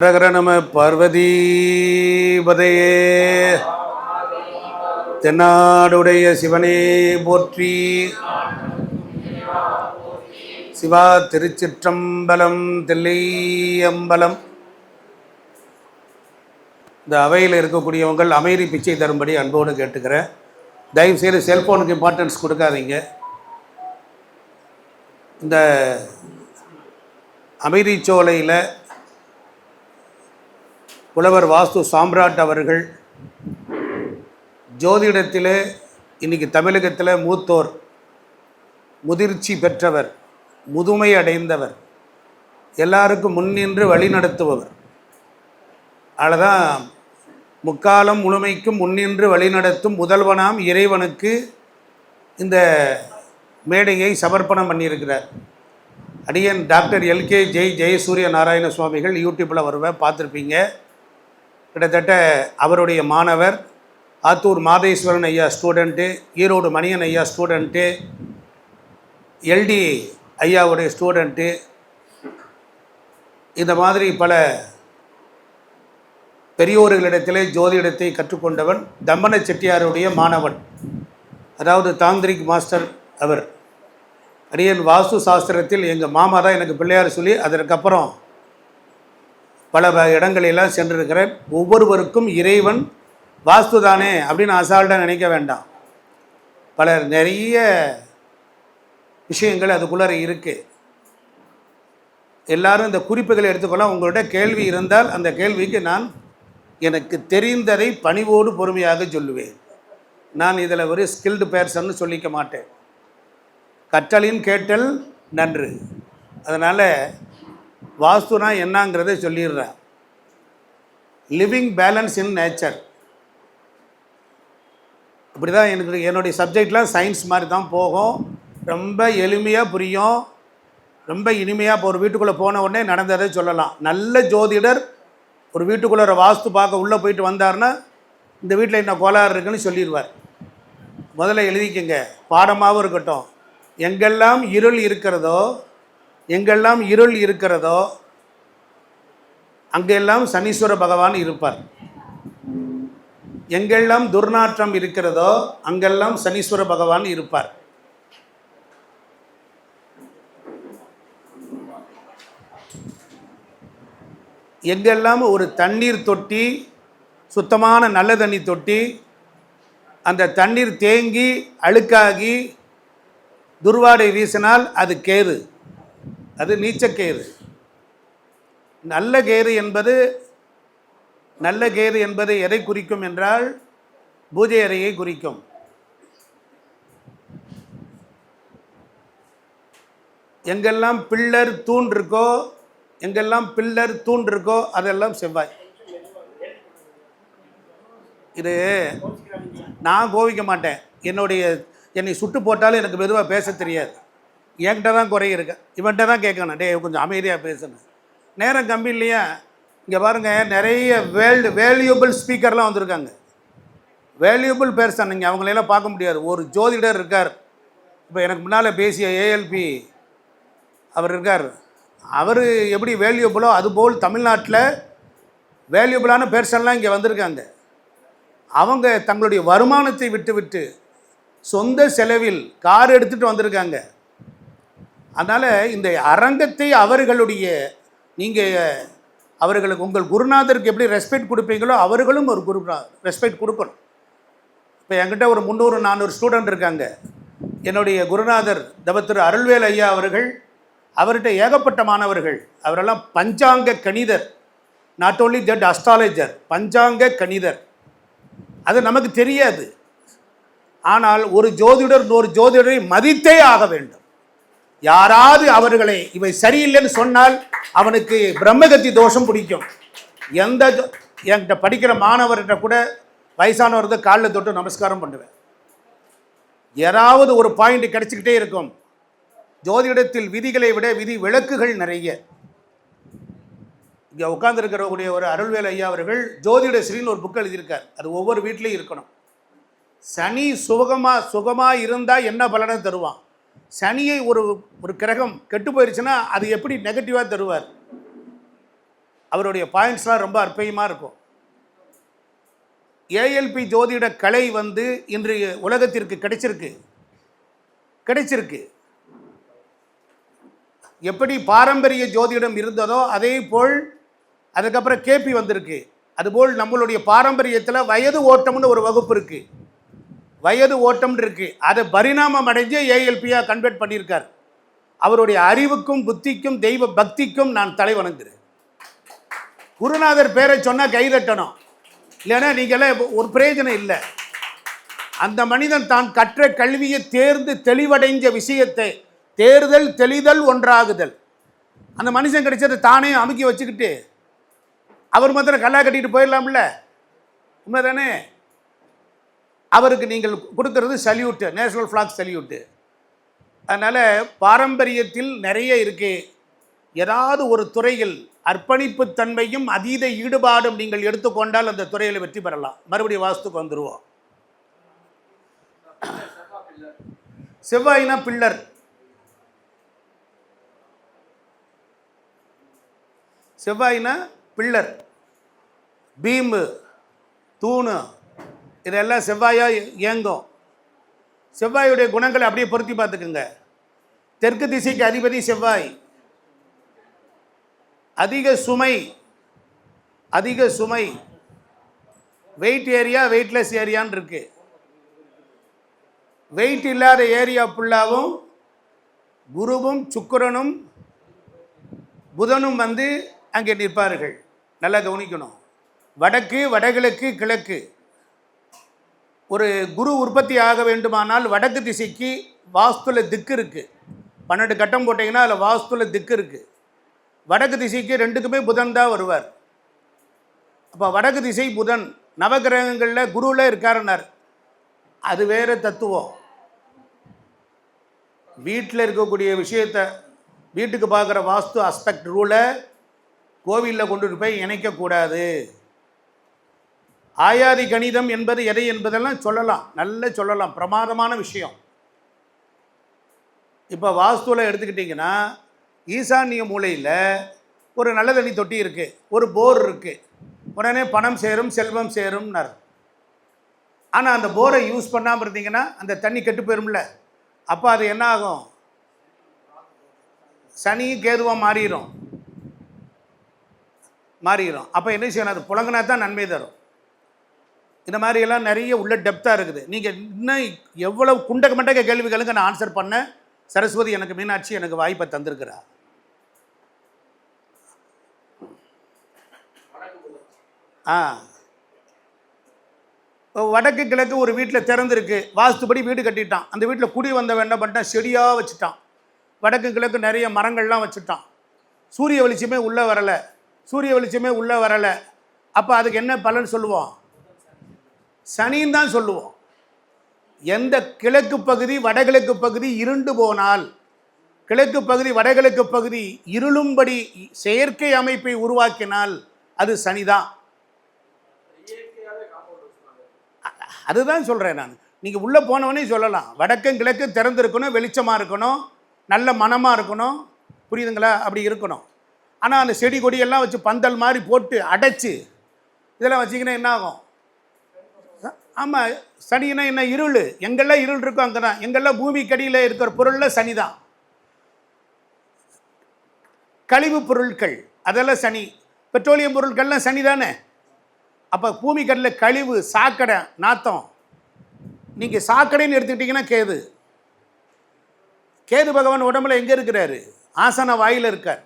ஹரஹர நம பார்வதீபதையே. தென்னாடுடைய சிவனே போற்றி. சிவா திருச்சிற்றம்பலம் தில்லையம்பலம். இந்த அவையில் இருக்கக்கூடியவங்கள் அமைதி பிச்சை தரும்படி அன்போடு கேட்டுக்கிறேன். தயவுசெய்து செல்ஃபோனுக்கு இம்பார்ட்டன்ஸ் கொடுக்காதீங்க. இந்த அமைதி சோலையில் புலவர் வாஸ்து சாம்ராட் அவர்கள் ஜோதிடத்தில் இன்றைக்கி தமிழகத்தில் மூத்தோர், முதிர்ச்சி பெற்றவர், முதுமை அடைந்தவர், எல்லாருக்கும் முன்னின்று வழிநடத்துபவர். அதுதான் முக்காலம் முழுமைக்கும் முன்னின்று வழிநடத்தும் முதல்வனாம் இறைவனுக்கு இந்த மேடையை சமர்ப்பணம் பண்ணியிருக்கிறார். அடியன் டாக்டர் எல்கே ஜெயசூரிய நாராயண சுவாமிகள் யூடியூப்பில் வருவேன், பார்த்துருப்பீங்க. கிட்டத்தட்ட அவருடைய மாணவர் ஆத்தூர் மாதேஸ்வரன் ஐயா ஸ்டூடெண்ட்டு, ஈரோடு மணியன் ஐயா ஸ்டூடெண்ட்டு, எல்டி ஐயாவுடைய ஸ்டூடெண்ட்டு, இந்த மாதிரி பல பெரியோர்களிடத்திலே ஜோதிடத்தை கற்றுக்கொண்டவன். தம்மன செட்டியாருடைய மாணவன், அதாவது தாந்திரிக் மாஸ்டர் அவர். அடியன் வாஸ்து சாஸ்திரத்தில் எங்கள் மாமா தான் எனக்கு பிள்ளையார் சொல்லி அதற்கப்புறம் பல இடங்களெல்லாம் சென்றிருக்கிறேன். ஒவ்வொருவருக்கும் இறைவன் வாஸ்து தானே அப்படின்னு அசால்ட்டாக நினைக்க வேண்டாம். நிறைய விஷயங்கள் அதுக்குள்ளே இருக்குது. எல்லாரும் இந்த குறிப்புகளை எடுத்துக்கொள்ள. உங்கள்கிட்ட கேள்வி இருந்தால் அந்த கேள்விக்கு நான் எனக்கு தெரிந்ததை பணிவோடு பொறுமையாக சொல்லுவேன். நான் இதில் ஒரு ஸ்கில்டு பேர்சன்னு சொல்லிக்க மாட்டேன். கற்றலின் கேட்டல் நன்று. அதனால் வாஸ்துனா என்னங்கிறத சொல்லிடுறேன். Living balance in nature. அப்படி தான் என்னுடைய சப்ஜெக்ட்லாம் சயின்ஸ் மாதிரி தான் போகும். ரொம்ப எளிமையாக புரியும், ரொம்ப இனிமையாக. இப்போ ஒரு வீட்டுக்குள்ளே போன உடனே நடந்ததை சொல்லலாம். நல்ல ஜோதிடர் ஒரு வீட்டுக்குள்ளே வாஸ்து பார்க்க உள்ளே போயிட்டு வந்தார்னா இந்த வீட்டில் என்ன கோளாறு இருக்குன்னு சொல்லிடுவார். முதல்ல எழுதிக்கங்க, பாடமாகவும் இருக்கட்டும். எங்கெல்லாம் இருள் இருக்கிறதோ அங்கெல்லாம் சனீஸ்வர பகவான் இருப்பார். எங்கெல்லாம் துர்நாற்றம் இருக்கிறதோ அங்கெல்லாம் சனீஸ்வர பகவான் இருப்பார். எங்கெல்லாம் ஒரு தண்ணீர் தொட்டி, சுத்தமான நல்ல தண்ணி தொட்டி, அந்த தண்ணீர் தேங்கி அழுக்காகி துர்வாடை வீசினால் அது கேது, அது நீச்சக்கேது. நல்ல கேது என்பது எதை குறிக்கும் என்றால் பூஜை அறையை குறிக்கும். எங்கெல்லாம் பில்லர் தூண் இருக்கோ அதெல்லாம் செவ்வாய். இது நான் கோவிக்க மாட்டேன். என்னை சுட்டு போட்டாலும் எனக்கு மெதுவாக பேச தெரியாது. என்கிட்ட தான் குறை இருக்கு. இவன்கிட்ட தான் கேட்கணும், கொஞ்சம் அமைதியாக பேசணும். நேரம் கம்மி இல்லையா? இங்கே பாருங்கள், நிறைய வேல்யூபிள் ஸ்பீக்கர்லாம் வந்திருக்காங்க. Valuable person. நீங்கள் அவங்களெல்லாம் பார்க்க முடியாது. ஒரு ஜோதிடர் இருக்கார், இப்போ எனக்கு முன்னால் பேசிய ஏஎல்பி அவர் இருக்கார். அவர் எப்படி வேல்யூபிளோ அதுபோல் தமிழ்நாட்டில் வேல்யூபிளான பேர்சன்லாம் இங்கே வந்திருக்காங்க. அவங்க தங்களுடைய வருமானத்தை விட்டு சொந்த செலவில் கார் எடுத்துகிட்டு வந்திருக்காங்க. அதனால் இந்த அரங்கத்தை அவர்களுக்கு உங்கள் குருநாதருக்கு எப்படி ரெஸ்பெக்ட் கொடுப்பீங்களோ அவர்களும் ஒரு ரெஸ்பெக்ட் கொடுக்கணும். இப்போ என்கிட்ட ஒரு 300-400 ஸ்டூடெண்ட் இருக்காங்க. என்னுடைய குருநாதர் தவத்திரு அருள்வேல் ஐயா அவர்கிட்ட ஏகப்பட்ட மாணவர்கள். அவரெல்லாம் பஞ்சாங்க கணிதர், நாட் ஓன்லி தட் அஸ்ட்ராலஜர், பஞ்சாங்க கணிதர். அது நமக்கு தெரியாது. ஆனால் ஒரு ஜோதிடரை மதித்தே ஆக வேண்டும். யாராவது அவர்களை இவை சரியில்லைன்னு சொன்னால் அவனுக்கு பிரம்மகத்தி தோஷம் பிடிக்கும். என்கிட்ட படிக்கிற மாணவர்கிட்ட கூட வயசானவர்கிட்ட காலில் தொட்டு நமஸ்காரம் பண்ணுவேன். யாராவது ஒரு பாயிண்ட் கிடைச்சிக்கிட்டே இருக்கும். ஜோதிடத்தில் விதிகளை விட விதி விளக்குகள் நிறைய. இங்கே உட்கார்ந்துருக்கிறக்கூடிய ஒரு அருள்வேல் ஐயா அவர்கள் ஜோதிட ஸ்ரீன்னு ஒரு புக் எழுதியிருக்கார். அது ஒவ்வொரு வீட்லேயும் இருக்கணும். சனி சுகமாக இருந்தால் என்ன பலனை தருவான்? சனியை ஒரு கிரகம் கெட்டு போயிடுச்சுன்னா அது எப்படி நெகட்டிவாக தருவார்? அவருடைய பாயிண்ட்ஸ்லாம் ரொம்ப அற்புதமாக இருக்கும். ஏஎல்பி ஜோதிட கலை வந்து இன்று உலகத்திற்கு கிடைச்சிருக்கு. எப்படி பாரம்பரிய ஜோதிடம் இருந்ததோ அதே போல் அதுக்கப்புறம் கேபி வந்திருக்கு. அதுபோல் நம்மளுடைய பாரம்பரியத்தில் வயது ஓட்டம்னு ஒரு வகுப்பு இருக்குது. வயது ஓட்டம்னு இருக்குது. அதை பரிணாமம் அடைஞ்சு ஏஎல்பியாக கன்வெர்ட் பண்ணியிருக்கார். அவருடைய அறிவுக்கும் புத்திக்கும் தெய்வ பக்திக்கும் நான் தலை வணங்குகிறேன். குருநாதர் பேரை சொன்னால் கைதட்டணும், இல்லைன்னா நீங்களாம் ஒரு பிரயோஜனம் இல்லை. அந்த மனிதன் தான் கற்ற கல்வியை தேர்ந்து தெளிவடைஞ்ச விஷயத்தை தேர்தல் தெளிதல் ஒன்றாகுதல். அந்த மனுஷன் கிடைச்சதை தானே அமுக்கி வச்சுக்கிட்டு அவர் மாத்திரம் கல்லா கட்டிட்டு போயிடலாம்ல, உண்மை தானே? அவருக்கு நீங்கள் கொடுக்கறது சல்யூட்டு, நேஷனல் ஃப்ளாக் சல்யூட்டு. அதனால் பாரம்பரியத்தில் நிறைய இருக்கு. ஏதாவது ஒரு துறையில் அர்ப்பணிப்பு தன்மையும் அதீத ஈடுபாடும் நீங்கள் எடுத்துக்கொண்டால் அந்த துறையில் வெற்றி பெறலாம். மறுபடியும் வாஸ்துக்கு வந்துடுவோம். செவ்வாயினா பில்லர். செவ்வாயினா பில்லர், பீமு, தூணு, இதெல்லாம் செவ்வாயாக இயங்கும். செவ்வாயுடைய குணங்களை அப்படியே பொருத்தி பார்த்துக்குங்க. தெற்கு திசைக்கு அதிபதி செவ்வாய். அதிக சுமை, வெயிட் ஏரியா, வெயிட்லெஸ் ஏரியான்னு இருக்கு. வெயிட் இல்லாத ஏரியா ஃபுல்லாகவும் குருவும் சுக்கிரனும் புதனும் வந்து அங்கே நிற்பார்கள். நல்லா கவனிக்கணும். வடக்கு, வடகிழக்கு, கிழக்கு. ஒரு குரு உற்பத்தி ஆக வேண்டுமானால் வடக்கு திசைக்கு வாஸ்துல திக்கு இருக்குது. 12 கட்டம் போட்டிங்கன்னா அதில் வாஸ்துல திக்கு இருக்குது. வடக்கு திசைக்கு 2க்குமே புதன் தான் வருவார். அப்போ வடக்கு திசை புதன் நவகிரகங்களில் குருவில் இருக்காருன்னார். அது வேறு தத்துவம். வீட்டில் இருக்கக்கூடிய விஷயத்தை வீட்டுக்கு பார்க்குற வாஸ்து அஸ்பெக்ட் ரூலை கோவிலில் கொண்டு போய் இணைக்கக்கூடாது. ஆயாதி கணிதம் என்பது எதை என்பதெல்லாம் சொல்லலாம், நல்ல சொல்லலாம், பிரமாதமான விஷயம். இப்போ வாஸ்துவில் எடுத்துக்கிட்டிங்கன்னா ஈசான்ய மூலையில் ஒரு நல்ல தண்ணி தொட்டி இருக்குது, ஒரு போர் இருக்குது. உடனே பணம் சேரும் செல்வம் சேரும்னார். ஆனால் அந்த போரை யூஸ் பண்ணாமல் இருந்தீங்கன்னா அந்த தண்ணி கெட்டு போயிரும்ல. அப்போ அது என்ன ஆகும்? சனி கேதுவாக மாறிடும். அப்போ என்ன செய்யணும்? அது புழங்கினா தான் நன்மை தரும். இந்த மாதிரியெல்லாம் நிறைய உள்ள டெப்த்தாக இருக்குது. நீங்கள் இன்னும் எவ்வளவு குண்டக்க மண்டக்க கேள்விகளுக்கு நான் ஆன்சர் பண்ண சரஸ்வதி எனக்கு மீனாட்சி எனக்கு வாய்ப்பை தந்திருக்கிறா. வடக்கு கிழக்கு ஒரு வீட்டில் திறந்துருக்கு, வாஸ்துபடி வீடு கட்டிட்டான். அந்த வீட்டில் குடி வந்தவன் என்ன பண்ணிட்டான்? செடியாக வச்சுட்டான். வடக்கு கிழக்கு நிறைய மரங்கள்லாம் வச்சுட்டான். சூரிய வெளிச்சமே உள்ளே வரலை. அப்போ அதுக்கு என்ன பலன் சொல்லுவோம்? சனின்னு தான் சொல்லுவோம். எந்த கிழக்கு பகுதி வடகிழக்கு பகுதி இருண்டு போனால், கிழக்கு பகுதி வடகிழக்கு பகுதி இருளும்படி செயற்கை அமைப்பை உருவாக்கினால் அது சனிதான். அதுதான் சொல்கிறேன் நான். நீங்கள் உள்ளே போனவனே சொல்லலாம், வடக்கும் கிழக்கு திறந்துருக்கணும், வெளிச்சமாக இருக்கணும், நல்ல மனமாக இருக்கணும், புரியுதுங்களா? அப்படி இருக்கணும். ஆனால் அந்த செடி கொடியெல்லாம் வச்சு பந்தல் மாதிரி போட்டு அடைச்சி இதெல்லாம் வச்சிங்கன்னா என்ன ஆகும்? ஆமாம், சனினா என்ன? இருள். எங்கெல்லாம் இருள் இருக்கோ அங்கே தான். எங்கெல்லாம் பூமிக்கடியில் இருக்கிற பொருளில் சனி தான். கழிவு பொருட்கள் அதெல்லாம் சனி. பெட்ரோலியம் பொருட்கள்லாம் சனி தானே. அப்போ பூமிக்கடியில் கழிவு, சாக்கடை, நாத்தம். நீங்கள் சாக்கடைன்னு எடுத்துக்கிட்டிங்கன்னா கேது பகவான் உடம்புல எங்கே இருக்கிறாரு? ஆசன வாயில் இருக்கார்.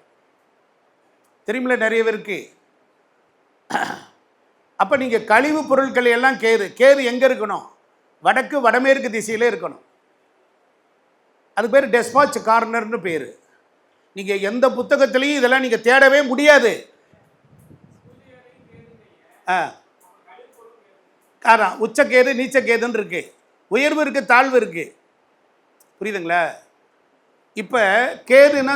தெரியுமில்ல நிறைய பேருக்கு. அப்போ நீங்கள் கழிவு பொருட்கள் எல்லாம் கேது எங்கே இருக்கணும்? வடக்கு வடமேற்கு திசையிலே இருக்கணும். அது பேர் டெஸ்பாச் கார்னர்னு பேர். நீங்கள் எந்த புத்தகத்திலையும் இதெல்லாம் நீங்கள் தேடவே முடியாது. காரணம் உச்சக்கேது நீச்சக்கேதுன்னு இருக்குது. உயர்வு இருக்குது, தாழ்வு இருக்குது. புரியுதுங்களா? இப்போ கேதுன்னா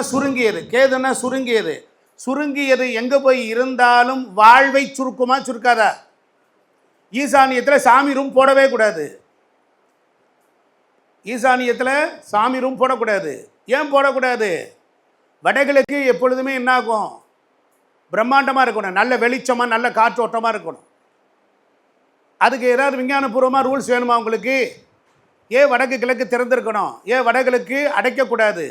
சுருங்கியது எங்கே போய் இருந்தாலும் வாழ்வை சுருக்குமா சுருக்காதா? ஈசானியத்தில் சாமி ரூம் போடவே கூடாது. ஏன் போடக்கூடாது? வடகிழக்கு எப்பொழுதுமே என்னாகும்? பிரம்மாண்டமாக இருக்கணும், நல்ல வெளிச்சமாக நல்ல காற்றோட்டமாக இருக்கணும். அதுக்கு ஏதாவது விஞ்ஞானபூர்வமாக ரூல்ஸ் வேணுமா உங்களுக்கு? ஏன் வடக்கு கிழக்கு திறந்திருக்கணும்? ஏன் வடகிழக்கு அடைக்கக்கூடாது?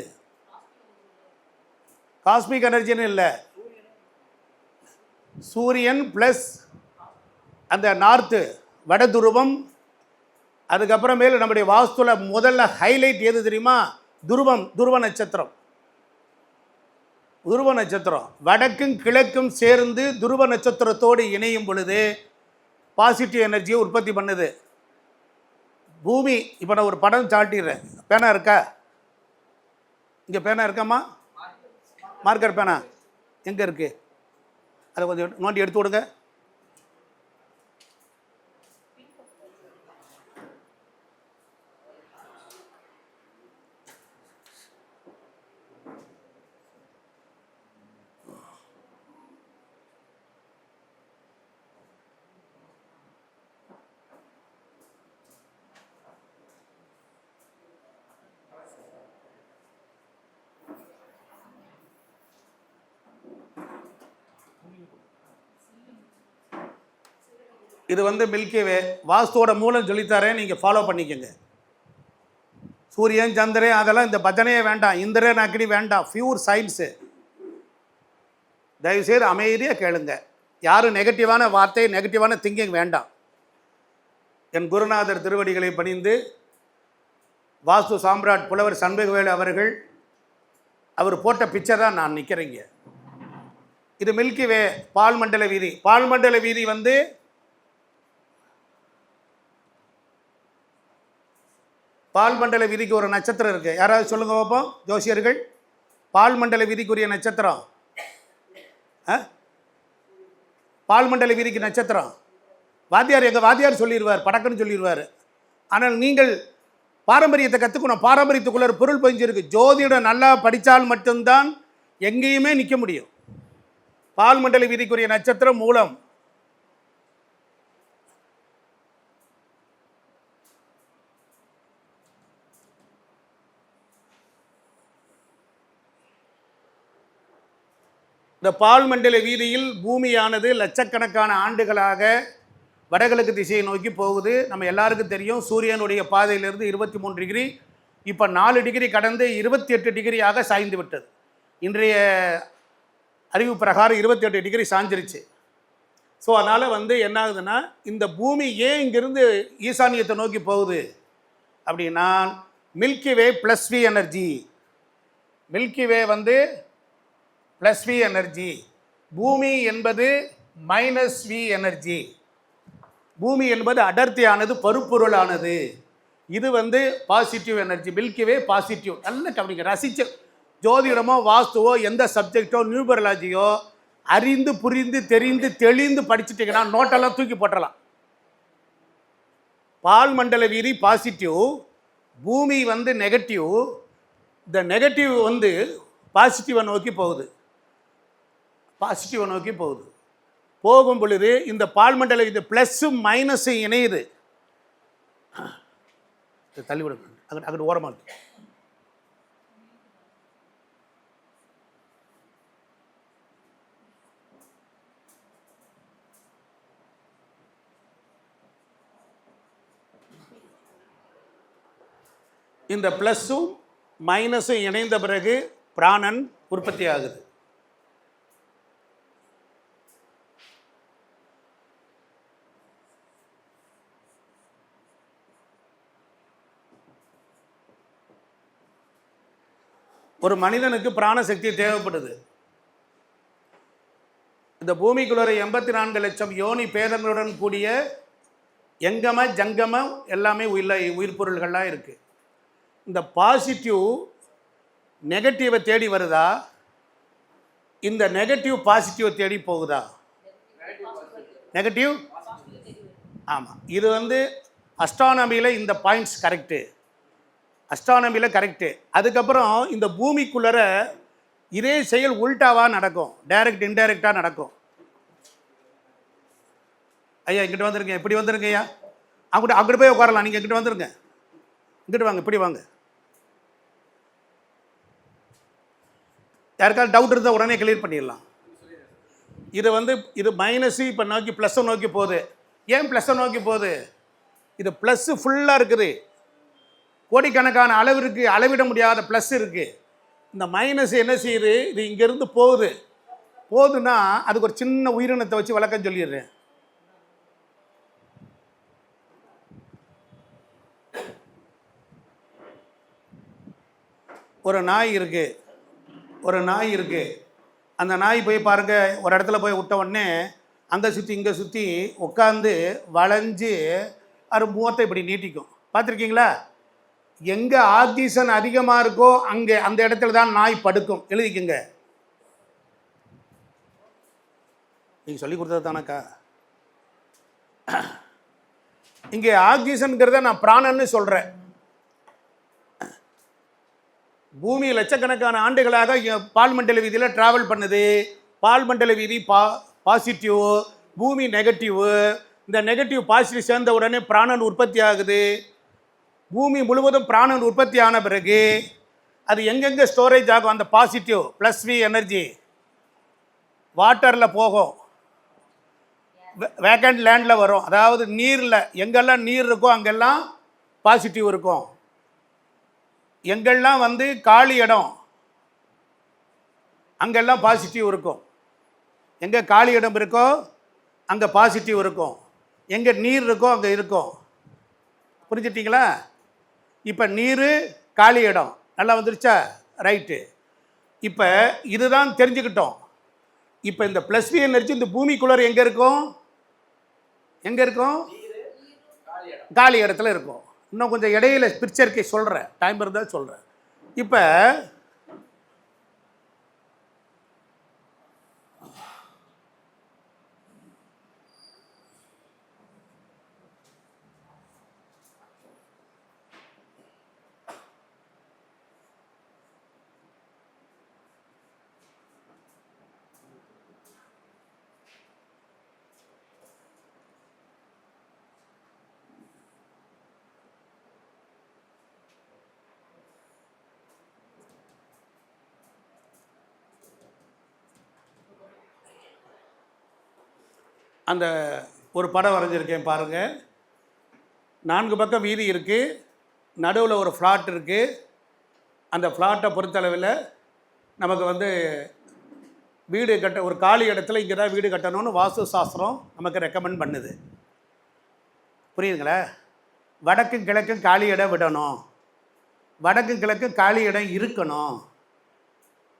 காஸ்மிக் எனர்ஜின்னு இல்லை, சூரியன் ப்ளஸ் அந்த நார்த்து வட துருவம். அதுக்கப்புறமேல் நம்முடைய வாஸ்துல முதல்ல ஹைலைட் எது தெரியுமா? துருவ நட்சத்திரம். துருவ நட்சத்திரம் வடக்கும் கிழக்கும் சேர்ந்து துருவ நட்சத்திரத்தோடு இணையும் பொழுது பாசிட்டிவ் எனர்ஜியை உற்பத்தி பண்ணுது. பூமி இப்போ நான் ஒரு படம் சாட்டிடுறேன். பேனா இருக்கா? இங்கே பேனா இருக்காம்மா? மார்க்கர் பேனா எங்கே இருக்குது? அதை கொஞ்சம் நோண்டி எடுத்து விடுங்க. இது வந்து மில்கி வே வாஸ்துவோட மூலம் சொல்லித்தரேன், நீங்கள் ஃபாலோ பண்ணிக்கோங்க. சூரியன் சந்திரன் அதெல்லாம் இந்த பஜனையே வேண்டாம், இந்திரன் அக்னி வேண்டாம், பியூர் சயின்ஸு. தயவுசெய்து அமைதியாக கேளுங்க. யாரும் நெகட்டிவான வார்த்தை நெகட்டிவான திங்கிங் வேண்டாம். என் குருநாதர் திருவடிகளை பணிந்து வாஸ்து சாம்ராட் புலவர் சண்முகவேலு அவர்கள் அவர் போட்ட பிக்சர் தான் நான் நிற்கிறேங்க. இது மில்கி வே பால் மண்டல வீதி. பால் மண்டல வீதி வந்து பால் மண்டல விதிக்கு ஒரு நட்சத்திரம் இருக்குது. யாராவது சொல்லுங்க பார்ப்போம் ஜோசியர்கள். பால் மண்டல விதிக்குரிய நட்சத்திரம், பால் மண்டல விதிக்கு நட்சத்திரம் வாத்தியார், எங்கள் வாத்தியார் சொல்லிடுவார், படக்குன்னு சொல்லிடுவார். ஆனால் நீங்கள் பாரம்பரியத்தை கற்றுக்கணும். பாரம்பரியத்துக்குள்ள ஒரு பொருள் பதிஞ்சிருக்கு. ஜோதிடம் நல்லா படித்தால் மட்டும்தான் எங்கேயுமே நிற்க முடியும். பால் மண்டல விதிக்குரிய நட்சத்திரம் மூலம். இந்த பால் மண்டல வீதியில் பூமியானது லட்சக்கணக்கான ஆண்டுகளாக வடகிழக்கு திசையை நோக்கி போகுது. நம்ம எல்லாருக்கும் தெரியும், சூரியனுடைய பாதையிலிருந்து 23 டிகிரி இப்போ 4 டிகிரி கடந்து 28 டிகிரியாக சாய்ந்து விட்டது. இன்றைய அறிவு பிரகாரம் 28 டிகிரி சாஞ்சிருச்சு. ஸோ அதனால் வந்து என்ன ஆகுதுன்னா, இந்த பூமி ஏன் இங்கிருந்து ஈசானியத்தை நோக்கி போகுது அப்படின்னா, milky way plus V energy. Milky way வந்து ப்ளஸ் வி எனர்ஜி, பூமி என்பது மைனஸ் வி எனர்ஜி. பூமி என்பது அடர்த்தியானது, பருப்பொருளானது. இது வந்து பாசிட்டிவ் எனர்ஜி. மில்கி வே பாசிட்டிவ். நல்ல கவனிங்க. ரசிச்ச ஜோதிடமோ வாஸ்துவோ எந்த சப்ஜெக்டோ நியூபரலாஜியோ அறிந்து புரிந்து தெரிந்து தெளிந்து படிச்சுட்டிங்கன்னா நோட்டெல்லாம் தூக்கி போட்டலாம். பால் மண்டல வீதி பாசிட்டிவ், பூமி வந்து நெகட்டிவ். இந்த நெகட்டிவ் வந்து பாசிட்டிவை நோக்கி போகுது. பாசிட்டிவை நோக்கி போகுது. போகும் பொழுது இந்த பால் மண்டல இது ப்ளஸ்ஸும் மைனஸும் இணையுது. தள்ளி விட அங்கிட்டு ஓரமாக இருக்கு. இந்த ப்ளஸ்ஸும் மைனஸும் இணைந்த பிறகு பிராணன் உற்பத்தி ஆகுது. ஒரு மனிதனுக்கு பிராணசக்தி தேவைப்படுது. இந்த பூமிக்குள்ள 84 லட்சம் யோனி பேதங்களுடன் கூடிய எங்கம ஜங்கம எல்லாமே உயிர் பொருள்கள்லாம் இருக்குது. இந்த பாசிட்டிவ் நெகட்டிவை தேடி வருதா, இந்த நெகட்டிவ் பாசிட்டிவை தேடி போகுதா? நெகட்டிவ். ஆமாம், இது வந்து அஸ்ட்ரானமியில் இந்த பாயிண்ட்ஸ் கரெக்டு. அஸ்ட்ரானமியில் கரெக்டு. அதுக்கப்புறம் இந்த பூமிக்குள்ளர இதே செயல் உல்டாவாக நடக்கும், டைரக்ட் இன்டைரக்டாக நடக்கும். ஐயா இங்கிட்ட வந்துருங்க, இப்படி வந்துருங்க ஐயா. அங்கிட்ட போய் உட்காரலாம். நீங்கள் இங்கிட்ட வந்துருங்க, இங்கிட்ட வாங்க, இப்படி வாங்க. யாருக்காவது டவுட் இருந்தால் உடனே கிளியர் பண்ணிடலாம். இது வந்து இது மைனஸு இப்போ நோக்கி ப்ளஸ்ஸை நோக்கி போகுது. ஏன் ப்ளஸ்ஸை நோக்கி போகுது? இது ப்ளஸ்ஸு ஃபுல்லாக இருக்குது, கோடிக்கணக்கான அளவிற்கு அளவிட முடியாத ப்ளஸ் இருக்குது. இந்த மைனஸ் என்ன செய்யுது? இது இங்கேருந்து போகுதுன்னா அதுக்கு ஒரு சின்ன உயிரினத்தை வச்சு விளக்கம் சொல்லிடுறேன். ஒரு நாய் இருக்குது. அந்த நாய் போய் பாருங்கள், ஒரு இடத்துல போய் விட்ட உடனே அங்கே சுற்றி இங்கே சுற்றி உட்காந்து வளைஞ்சு அது முகத்தை இப்படி நீட்டிக்கும். பார்த்துருக்கீங்களா? எங்கே ஆக்சிஜன் அதிகமாக இருக்கோ அங்கே அந்த இடத்துல தான் நாய் படுக்கும். எழுதிக்குங்க. நீங்கள் சொல்லி கொடுத்தது தானக்கா. இங்கே ஆக்சிஜன்கிறத நான் பிராணன்னு சொல்கிறேன். பூமி லட்சக்கணக்கான ஆண்டுகளாக பால்மண்டல வீதியில் ட்ராவல் பண்ணுது. பால்மண்டல வீதி பாசிட்டிவ், பூமி நெகட்டிவ். இந்த நெகட்டிவ் பாசிட்டிவ் சேர்ந்த உடனே பிராணன் உற்பத்தி ஆகுது. பூமி முழுவதும் பிராணன் உற்பத்தி ஆன பிறகு அது எங்கெங்கே ஸ்டோரேஜ் ஆகும்? அந்த பாசிட்டிவ் ப்ளஸ் வி எனர்ஜி வாட்டரில் போகும், வேக்கண்ட் லேண்டில் வரும். அதாவது நீரில் எங்கெல்லாம் நீர் இருக்கோ அங்கெல்லாம் பாசிட்டிவ் இருக்கும். எங்கெல்லாம் வந்து காலி இடம் அங்கெல்லாம் பாசிட்டிவ் இருக்கும். எங்கே காலி இடம் இருக்கோ அங்கே பாசிட்டிவ் இருக்கும். எங்கே நீர் இருக்கோ அங்கே இருக்கும். புரிஞ்சிட்டிங்களா? இப்போ நீர், காலி இடம் நல்லா வந்துருச்சா? ரைட்டு. இப்போ இதுதான் தெரிஞ்சுக்கிட்டோம். இப்போ இந்த ப்ளஸ் வி எனர்ஜி இந்த பூமிக்குள்ளே எங்கே இருக்கும்? காலி இடத்துல இருக்கும். இன்னும் கொஞ்சம் இடையில பிக்சருக்கு சொல்கிறேன், டைம் இருந்தால் சொல்கிறேன். இப்போ அந்த ஒரு படம் வரைஞ்சிருக்கேன் பாருங்கள். 4 பக்கம் வீதி இருக்குது, நடுவில் ஒரு ஃப்ளாட் இருக்குது. அந்த ஃப்ளாட்டை பொறுத்தளவில் நமக்கு வந்து வீடு கட்ட ஒரு காலி இடத்துல இங்கே தான் வீடு கட்டணும்னு வாஸ்து சாஸ்திரம் நமக்கு ரெக்கமெண்ட் பண்ணுது. புரியுதுங்களா? வடக்கும் கிழக்கும் காலி இடம் விடணும், வடக்கும் கிழக்கும் காலி இடம் இருக்கணும்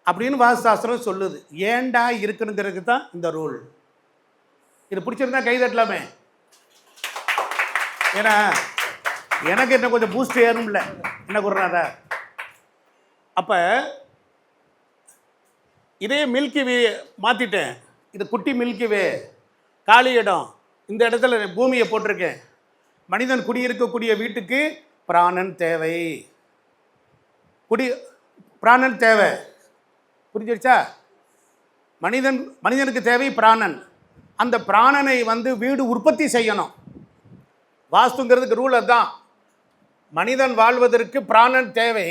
அப்படின்னு வாஸ்து சாஸ்திரம் சொல்லுது. ஏண்டா இருக்கணுங்கிறதுக்கு தான் இந்த ரூல். இது பிடிச்சிருந்தா கை தட்டலாமே. ஏன்னா எனக்கு என்ன கொஞ்சம் பூஸ்ட் ஏறும்ல, என்ன குருநாதா? அப்போ இதே மில்கி வே மாற்றிட்டேன். இது குட்டி மில்கி வே, காலி இடம். இந்த இடத்துல பூமியை போட்டிருக்கேன். மனிதன் குடியிருக்கக்கூடிய வீட்டுக்கு பிராணன் தேவை. பிராணன் தேவை. புரிஞ்சிருச்சா? மனிதனுக்கு தேவை பிராணன். அந்த பிராணனை வந்து வீடு உற்பத்தி செய்யணும். வாஸ்துங்கிறதுக்கு ரூல் அதுதான். மனிதன் வாழ்வதற்கு பிராணன் தேவை.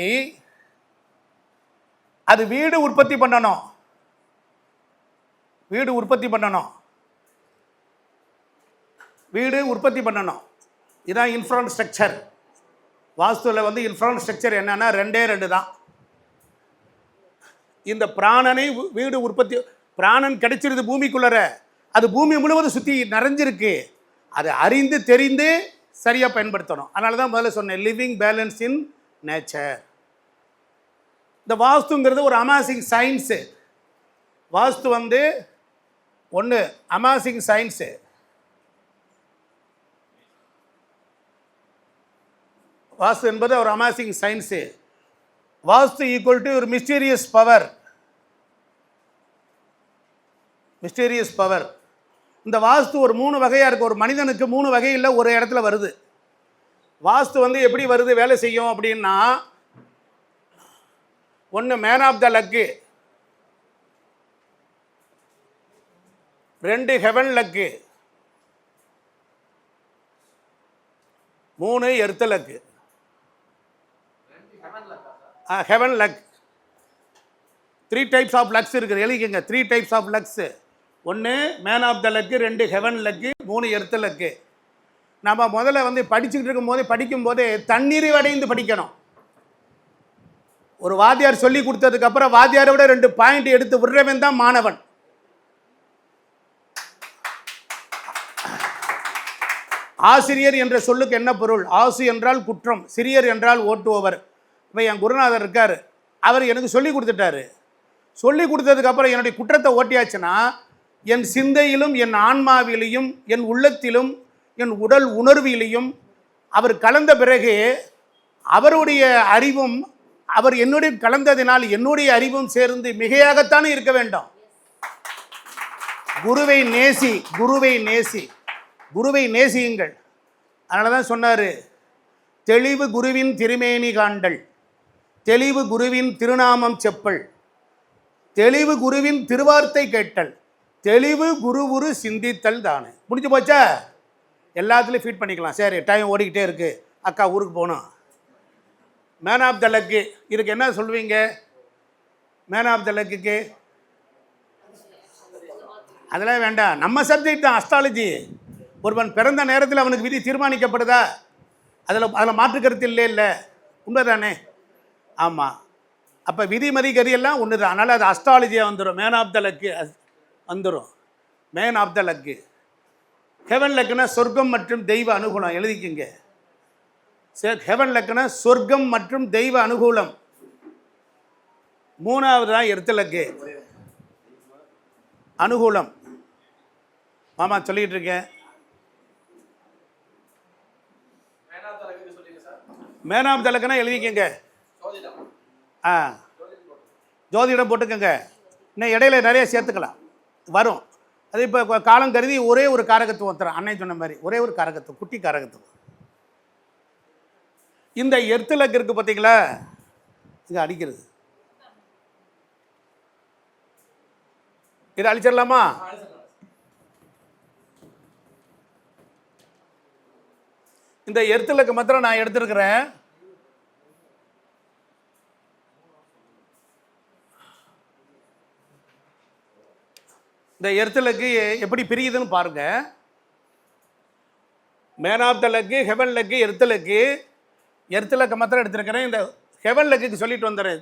அது வீடு உற்பத்தி பண்ணணும். வீடு உற்பத்தி பண்ணணும். இதுதான் இன்ஃப்ராஸ்ட்ரக்சர். வாஸ்துவில் வந்து இன்ஃப்ராஸ்ட்ரக்சர் என்னன்னா 2 தான். இந்த பிராணனை வீடு உற்பத்தி, பிராணன் கிடைச்சிருது பூமிக்குள்ளற, அது பூமி முழுவதும் சுற்றி நிறைஞ்சிருக்கு. அதை அறிந்து தெரிந்து சரியாக பயன்படுத்தணும். அதனால தான் முதல்ல சொன்னேன், லிவிங் பேலன்ஸ் இன் நேச்சர். இந்த வாஸ்துங்கிறது ஒரு அமேசிங் சயின்ஸு. வாஸ்து வந்து ஒன்று அமேசிங் சயின்ஸு. வாஸ்து என்பது ஒரு amazing science. Vastu equal to ஒரு மிஸ்டீரியஸ் பவர். இந்த வாஸ்து ஒரு 3 வகையாக இருக்குது. ஒரு மனிதனுக்கு 3 வகையில் ஒரு இடத்துல வருது. வாஸ்து வந்து எப்படி வருது, வேலை செய்யும் அப்படின்னா, ஒன்று man of the luck, 2 heaven luck, 3 earth luck. Heaven luck. 3 types of lucks இருக்குது. எழுதிக்கங்க, 3 types of lucks. 1 man of the luck, 2 heaven luck, 3 earth luck. நம்ம முதல்ல வந்து படிச்சுக்கிட்டு இருக்கும்போது படிக்கும்போதே தண்ணீரை அடைந்து படிக்கணும். ஒரு வாத்தியார் சொல்லி கொடுத்ததுக்கப்புறம் வாத்தியாரை விட 2 பாயிண்ட் எடுத்து விடுறவன் தான் மாணவன். ஆசிரியர் என்ற சொல்லுக்கு என்ன பொருள்? ஆசு என்றால் குற்றம், சிறியர் என்றால் ஓட்டுபவர். இப்போ என் குருநாதர் இருக்கார், அவர் எனக்கு சொல்லி கொடுத்துட்டாரு. சொல்லி கொடுத்ததுக்கப்புறம் என்னுடைய குற்றத்தை ஓட்டியாச்சுன்னா என் சிந்தையிலும் என் ஆன்மாவிலையும் என் உள்ளத்திலும் என் உடல் உணர்விலையும் அவர் கலந்த பிறகு அவருடைய அறிவும் அவர் என்னுடைய கலந்ததினால் என்னுடைய அறிவும் சேர்ந்து மிகையாகத்தானே இருக்க வேண்டும். குருவை நேசி, குருவை நேசி, குருவை நேசியுங்கள். அதனால தான் சொன்னார், தெளிவு குருவின் திருமேனி காண்டல், தெளிவு குருவின் திருநாமம் செப்பல், தெளிவு குருவின் திருவார்த்தை கேட்டல், தெளிவு குரு சிந்தித்தல் தானே. முடிஞ்சு போச்சா? எல்லாத்துலேயும் ஃபீட் பண்ணிக்கலாம். சரி, டைம் ஓடிக்கிட்டே இருக்குது, அக்கா ஊருக்கு போகணும். மேன் ஆஃப் த லக்கு, இதுக்கு என்ன சொல்வீங்க? மேன் ஆஃப் த லக்குக்கு அதெல்லாம் வேண்டாம், நம்ம சப்ஜெக்ட் தான் அஸ்ட்ராலஜி. ஒருவன் பிறந்த நேரத்தில் அவனுக்கு விதி தீர்மானிக்கப்படுதா? அதில் மாற்று கருத்து இல்லை, உண்மை தானே? ஆமாம். அப்போ விதிமதி கதியெல்லாம் ஒன்று தான். அதனால் அது அஸ்ட்ராலஜியாக வந்துடும். மேன் ஆஃப் த லக்கு வந்துடும். Man of the luck. Heaven லக்குன்னா சொர்க்கம் மற்றும் தெய்வ அனுகூலம். எழுதிக்கிங்க. ஹெவன் லக்குன்னா சொர்க்கம் மற்றும் தெய்வ அனுகூலம். 3வது தான் எர்த்து லக்கு, அனுகூலம். மாமா சொல்லிக்கிட்டு இருக்கேன். மேன் ஆஃப் த லக்குன்னா எழுதிக்கங்க. ஜோதிடம் போட்டுக்கோங்க. இன்னும் இடையில நிறைய சேர்த்துக்கலாம், வரும். அது இப்போ காலம் கருதி ஒரே ஒரு காரகத்துவம் தரேன். அன்னை சொன்ன மாதிரி ஒரே ஒரு காரகத்துவம், குட்டி காரகத்துவம். இந்த எர்த்து லக்கு இருக்குது பார்த்தீங்களா, இது அடிக்கிறது. இதை அழிச்சிடலாமா? இந்த எர்த்து லக்கு மாத்திரம் நான் எடுத்துருக்கிறேன். இந்த எர்த்து லக்கு எப்படி பிரியுதுன்னு பாருங்க. Man of the luck, heaven luck, earth luck. Earth luck மாத்திரம் எடுத்திருக்கிறேன். இந்த ஹெவன் லக்குக்கு சொல்லிட்டு வந்துடுறேன்.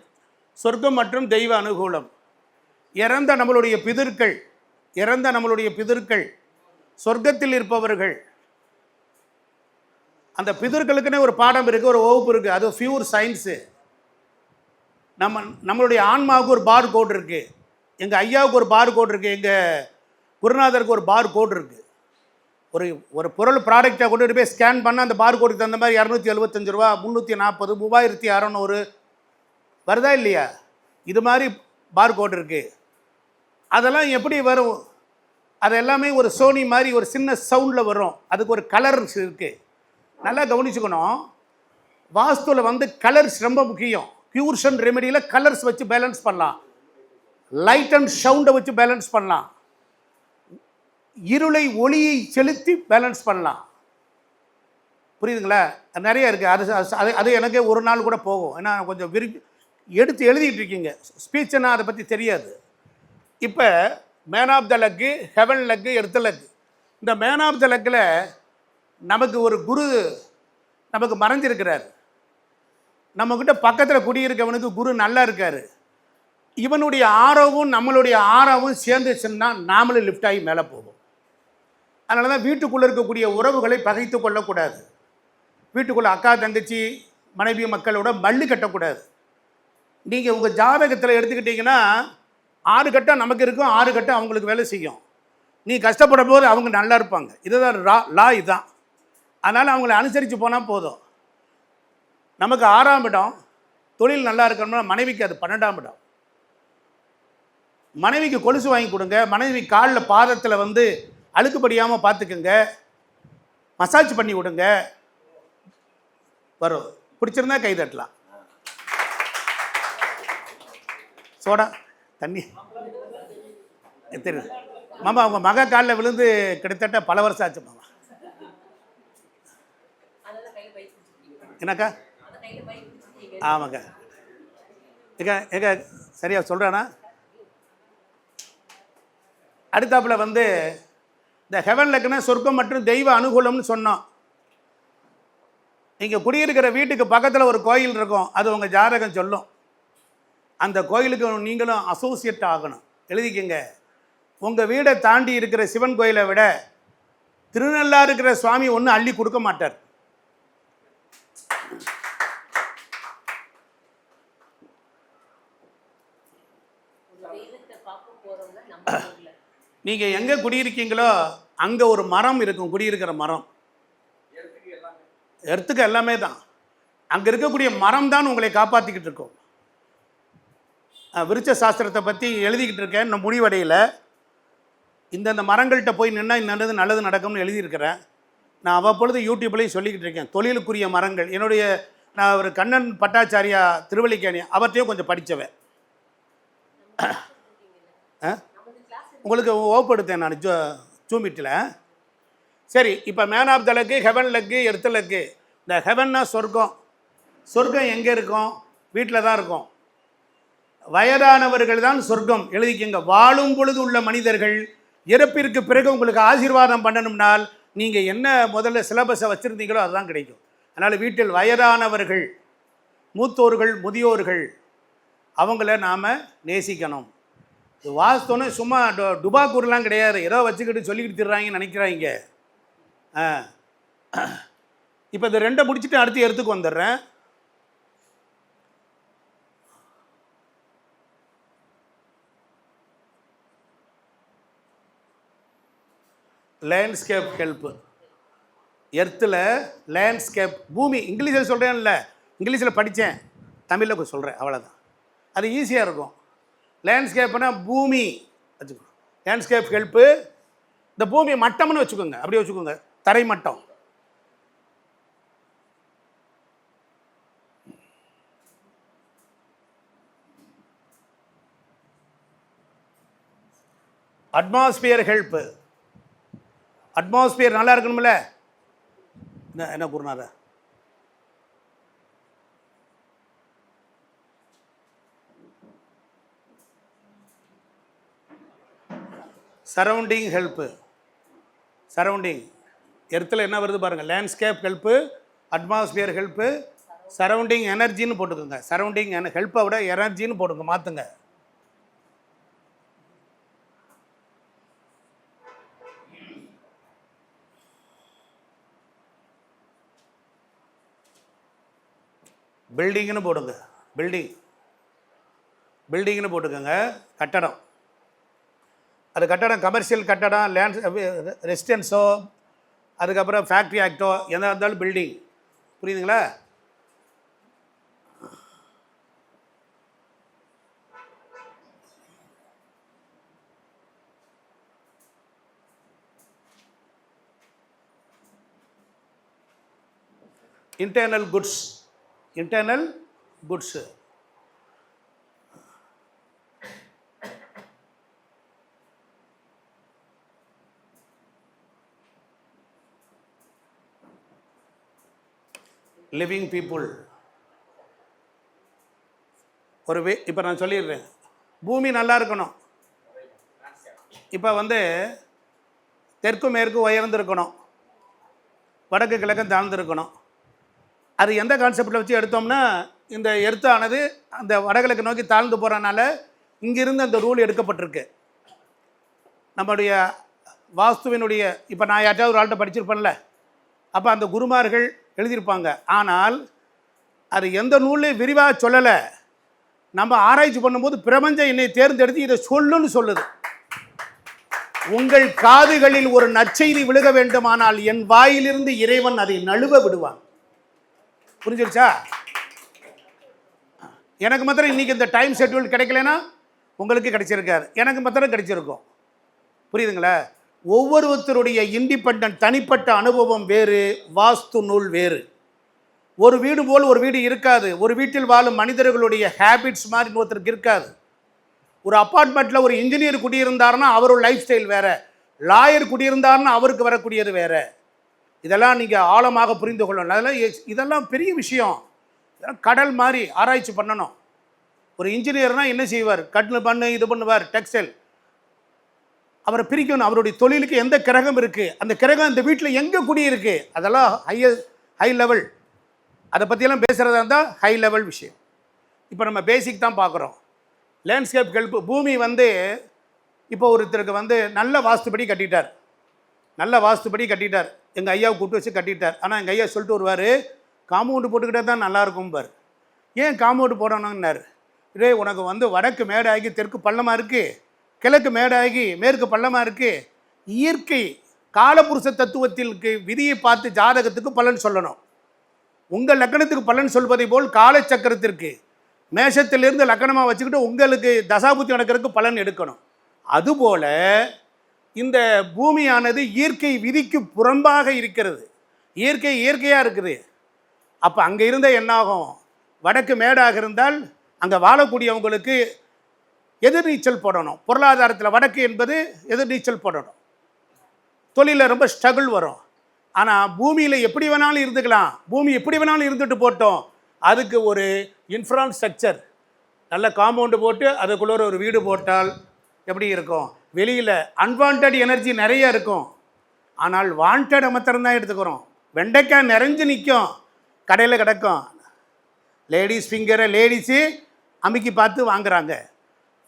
சொர்க்கம் மற்றும் தெய்வ அனுகூலம். இறந்த நம்மளுடைய பிதர்கள் சொர்க்கத்தில் இருப்பவர்கள். அந்த பிதர்களுக்குன்னு ஒரு பாடம் இருக்குது, ஒரு வகுப்பு இருக்குது. அது பியூர் சயின்ஸு. நம்மளுடைய ஆன்மாவுக்கு ஒரு பார் கோட் இருக்குது, எங்கள் ஐயாவுக்கு ஒரு பார் கோட் இருக்குது, எங்கள் குருநாதருக்கு ஒரு பார் கோட் இருக்குது. ஒரு பொருள் ப்ராடக்டை கொண்டு போய் ஸ்கேன் பண்ணால் அந்த பார் கோடுக்கு தகுந்த மாதிரி 275 ரூபா, 340, 3600 வருதா இல்லையா? இது மாதிரி பார் கோட் இருக்குது. அதெல்லாம் எப்படி வரும்? அது எல்லாமே ஒரு சோனி மாதிரி ஒரு சின்ன சவுண்டில் வரும். அதுக்கு ஒரு கலர்ஸ் இருக்குது. நல்லா கவனிச்சுக்கணும். வாஸ்துவில் வந்து கலர்ஸ் ரொம்ப முக்கியம். பியூர்ஷன் ரெமெடியில் கலர்ஸ் வச்சு பேலன்ஸ் பண்ணலாம், லைட் அண்ட் சவுண்டை வச்சு பேலன்ஸ் பண்ணலாம், இருளை ஒளியை செலுத்தி பேலன்ஸ் பண்ணலாம். புரியுதுங்களா? நிறைய இருக்குது. அது எனக்கு ஒரு நாள் கூட போகும். ஏன்னா கொஞ்சம் எடுத்து எழுதிட்டு இருக்கீங்க. ஸ்பீச்சுன்னா அதை பற்றி தெரியாது. இப்போ man of the luck, heaven luck, earth luck. இந்த மேன் ஆஃப் த லக்கில் நமக்கு ஒரு குரு நமக்கு மறைஞ்சிருக்கிறார். நம்மக்கிட்ட பக்கத்தில் குடியிருக்கவனுக்கு குரு நல்லா இருக்கார். இவனுடைய ஆரோவும் நம்மளுடைய ஆரோவும் சேர்ந்துச்சுன்னா நாமளும் லிஃப்ட் ஆகி மேலே போகும். அதனால தான் வீட்டுக்குள்ளே இருக்கக்கூடிய உறவுகளை பகைத்து கொள்ளக்கூடாது. வீட்டுக்குள்ளே அக்கா தங்கச்சி மனைவி மக்களோட மல்லு கட்டக்கூடாது. நீங்கள் உங்கள் ஜாதகத்தில் எடுத்துக்கிட்டிங்கன்னா 6 கட்டம் நமக்கு இருக்கும், 6 கட்டம் அவங்களுக்கு வேலை செய்யும். நீ கஷ்டப்படும் போது அவங்க நல்லா இருப்பாங்க. இதுதான் லா இதுதான். அதனால் அவங்கள அனுசரித்து போனால் போதும். நமக்கு 6ஆம் இடம் தொழில் நல்லா இருக்கணும்னா மனைவிக்கு அது 12ஆம் இடம். மனைவிக்கு கொலுசு வாங்கி கொடுங்க. மனைவி காலில் பாதத்தில் வந்து அழுக்குப்படியாமல் பார்த்துக்குங்க. மசாஜ் பண்ணி விடுங்க, வரும். பிடிச்சிருந்தா கை தட்டலாம். சோடா தண்ணி தெரியுது மாமா. அவங்க மக காலில் விழுந்து கிட்டத்தட்ட பல வருஷம் ஆச்சு மாமா. என்னக்கா? ஆமாக்கா. ஏக்கா சரியா சொல்கிறானா? அடுத்தாப்புல வந்து இந்த ஹெவன் லக்குன்னா சொர்க்கம் மற்றும் தெய்வ அனுகூலம்னு சொன்னோம். நீங்கள் குடியிருக்கிற வீட்டுக்கு பக்கத்தில் ஒரு கோயில் இருக்கும், அது உங்கள் ஜாதகம் சொல்லும். அந்த கோயிலுக்கு நீங்களும் அசோசியேட் ஆகணும். எழுதிக்கங்க. உங்கள் வீடை தாண்டி இருக்கிற சிவன் கோயிலை விட திருநள்ளா இருக்கிற சுவாமி ஒன்றும் அள்ளி கொடுக்க மாட்டார். நீங்கள் எங்கே குடியிருக்கீங்களோ அங்கே ஒரு மரம் இருக்கும், குடியிருக்கிற மரம். எர்த்துக்கு எல்லாமே தான். அங்கே இருக்கக்கூடிய மரம் தான் உங்களை காப்பாற்றிக்கிட்டு இருக்கும். விருட்ச சாஸ்திரத்தை பற்றி எழுதிக்கிட்டு இருக்கேன், இன்னும் முடிவடையில். இந்தந்த மரங்கள்கிட்ட போய் நின்னா நல்லது நல்லது நடக்கும்னு எழுதியிருக்கிறேன். நான் அவ்வப்பொழுது யூடியூப்லேயும் சொல்லிக்கிட்டு இருக்கேன். தொழிலுக்குரிய மரங்கள். நான் ஒரு கண்ணன் பட்டாச்சாரியா திருவல்லிக்கேணி, அவர்கிட்டையும் கொஞ்சம் படித்தவன். உங்களுக்கு ஓப்படுத்தேன் நான் ஜூமிட்டில். சரி, இப்போ man of the luck, heaven luck, earth luck. இந்த ஹெவன்னா சொர்க்கம். சொர்க்கம் எங்கே இருக்கும்? வீட்டில் தான் இருக்கும். வயதானவர்கள் தான் சொர்க்கம். எழுதிக்கங்க. வாழும் பொழுது உள்ள மனிதர்கள் இறப்பிற்கு பிறகு உங்களுக்கு ஆசீர்வாதம் பண்ணணும்னால் நீங்கள் என்ன முதல்ல சிலபஸை வச்சுருந்தீங்களோ அதுதான் கிடைக்கும். அதனால் வீட்டில் வயதானவர்கள், மூத்தோர்கள், முதியோர்கள், அவங்கள நாம் நேசிக்கணும். வாஸ்தவன்னு சும்மா டுபாக்கூர்லாம் கிடையாது, ஏதோ வச்சுக்கிட்டு சொல்லிக்கிட்டு திடுறாங்கன்னு நினைக்கிறாங்க. இப்போ இந்த ரெண்டை முடிச்சுட்டு அடுத்து எடுத்துக்கு வந்துடுறேன். Landscape help. எர்த்தில் லேண்ட்ஸ்கேப், பூமி. இங்கிலீஷில் சொல்கிறேன்ல, இங்கிலீஷில் படித்தேன், தமிழில் சொல்கிறேன், அவ்வளோதான். அது ஈஸியாக இருக்கும். லேண்ட்ஸ்கேப்னா பூமி வச்சுக்கோங்க. Landscape help. இந்த பூமி மட்டம்னு வச்சுக்கோங்க, அப்படியே வச்சுக்கோங்க, தரை மட்டம். Atmosphere help. அட்மாஸ்பியர் நல்லா இருக்கணும்ல. என்ன குருநாதா? Surrounding help. சரௌண்டிங் எர்த்தில் என்ன வருது பாருங்கள். Landscape help, atmosphere help, surrounding எனர்ஜின்னு போட்டுக்கோங்க. சரௌண்டிங் ஹெல்ப்பை விட எனர்ஜின்னு போட்டுங்க, மாற்றுங்க. பில்டிங்னு போடுங்க. பில்டிங்னு போட்டுக்கோங்க. கட்டடம். அது கட்டடம் கமர்ஷியல் கட்டடம், லேண்ட் ரெசிடென்ஸோ, அதுக்கப்புறம் ஃபேக்ட்ரி ஆக்டோ, எதாக இருந்தாலும் பில்டிங். புரியுதுங்களா? Internal goods. Internal goods. Living people. இப்போ நான் சொல்லிடுறேன், பூமி நல்லா இருக்கணும். இப்போ தெற்கு மேற்கு உயர்ந்திருக்கணும், வடக்கு கிழக்கு தாழ்ந்திருக்கணும். அது எந்த கான்செப்டில் வச்சு எடுத்தோம்னா, இந்த எர்த்தானது அந்த வடகிழக்கு நோக்கி தாழ்ந்து போகிறனால இங்கிருந்து அந்த ரூல் எடுக்கப்பட்டிருக்கு. நம்முடைய வாஸ்துவினுடைய, இப்போ நான் யார்ட்டாவது ஒரு ஆள்கிட்ட படிச்சிருப்பேன்ல, அப்போ அந்த குருமார்கள் எழுதியிருப்பாங்க. ஆனால் அது எந்த நூல்லையும் விரிவாக சொல்லலை. நம்ம ஆராய்ச்சி பண்ணும்போது பிரபஞ்சம் என்னை தேர்ந்தெடுத்து இதை சொல்லுன்னு சொல்லுது. உங்கள் காதுகளில் ஒரு நற்செய்தி விழுக வேண்டுமானால் என் வாயிலிருந்து இறைவன் அதை நழுவ விடுவான். புரிஞ்சிருச்சா? எனக்கு மாத்திரம் இன்னைக்கு இந்த டைம் ஷெட்யூல் கிடைக்கலன்னா உங்களுக்கு கிடைச்சிருக்காது, எனக்கு மாத்திரம் கிடைச்சிருக்கும். புரியுதுங்களா? ஒவ்வொருத்தருடைய இண்டிபெண்டன்ட் தனிப்பட்ட அனுபவம் வேறு, வாஸ்து நூல் வேறு. ஒரு வீடு போல் ஒரு வீடு இருக்காது. ஒரு வீட்டில் வாழும் மனிதர்களுடைய ஹேபிட்ஸ் மாதிரி இன்னொருத்தருக்கு இருக்காது. ஒரு அப்பார்ட்மெண்ட்டில் ஒரு இன்ஜினியர் குடியிருந்தாருன்னா அவரோட லைஃப் ஸ்டைல் வேறு, லாயர் குடியிருந்தாருன்னா அவருக்கு வரக்கூடியது வேறு. இதெல்லாம் நீங்கள் ஆழமாக புரிந்து கொள்ளணும். இதெல்லாம் பெரிய விஷயம். கடல் மாதிரி ஆராய்ச்சி பண்ணணும். ஒரு இன்ஜினியர்னால் என்ன செய்வார்? கட்டில் பண்ணு, இது பண்ணுவார், டெக்ஸ்டைல். அவரை பிரிக்கணும். அவருடைய தொழிலுக்கு எந்த கிரகம் இருக்குது, அந்த கிரகம் இந்த வீட்டில் எங்கே குடியிருக்கு, அதெல்லாம் ஹை லெவல். அதை பற்றியெல்லாம் பேசுகிறதா இருந்தால் ஹை லெவல் விஷயம். இப்போ நம்ம பேசிக் தான் பார்க்குறோம். Landscape help. பூமி வந்து இப்போ ஒருத்தருக்கு நல்ல வாஸ்துபடி கட்டிட்டார், நல்ல வாஸ்துபடி கட்டிட்டார், எங்கள் ஐயாவை கூப்பிட்டு வச்சு கட்டிட்டார். ஆனால் எங்கள் ஐயா சொல்லிட்டு வருவார், காம்பவுண்டு போட்டுக்கிட்டே தான் நல்லாயிருக்கும்பார். ஏன் காம்பவுண்டு போடணும்னார்? இதே உனக்கு வடக்கு மேடாகி தெற்கு பள்ளமாக இருக்குது, கிழக்கு மேடாகி மேற்கு பள்ளமாக இருக்குது. இயற்கை காலபுருஷ தத்துவத்திற்கு விதியை பார்த்து ஜாதகத்துக்கு பலன் சொல்லணும். உங்கள் லக்கணத்துக்கு பலன் சொல்வதை போல் காலச்சக்கரத்திற்கு மேஷத்திலிருந்து லக்கணமாக வச்சுக்கிட்டு உங்களுக்கு தசாபுத்தி நடக்கிறதுக்கு பலன் எடுக்கணும். அதுபோல் இந்த பூமியானது இயற்கை விதிக்கு புறம்பாக இருக்கிறது. இயற்கையாக இருக்குது. அப்போ அங்கே இருந்தால் என்னாகும்? வடக்கு மேடாக இருந்தால் அங்கே வாழக்கூடியவங்களுக்கு எதிர்நீச்சல் போடணும். பொருளாதாரத்தில் வடக்கு என்பது எதிர்நீச்சல் போடணும். தொழிலில் ரொம்ப ஸ்ட்ரகிள் வரும். ஆனால் பூமியில் எப்படி வேணாலும் இருந்துக்கலாம். பூமி எப்படி வேணாலும் இருந்துட்டு போட்டோம். அதுக்கு ஒரு இன்ஃப்ராஸ்ட்ரக்சர், நல்ல காம்பவுண்டு போட்டு அதுக்குள்ளே ஒரு வீடு போட்டால் எப்படி இருக்கும்? வெளியில் அன்வான்ட் எனர்ஜி நிறைய இருக்கும். ஆனால் வாண்டட் மாத்திரம்தான் எடுத்துக்கிறோம். வெண்டைக்காய் நிறைஞ்சு நிற்கும், கடையில் கிடக்கும். லேடிஸ் ஃபிங்கரை லேடிஸு அமுக்கி பார்த்து வாங்குறாங்க.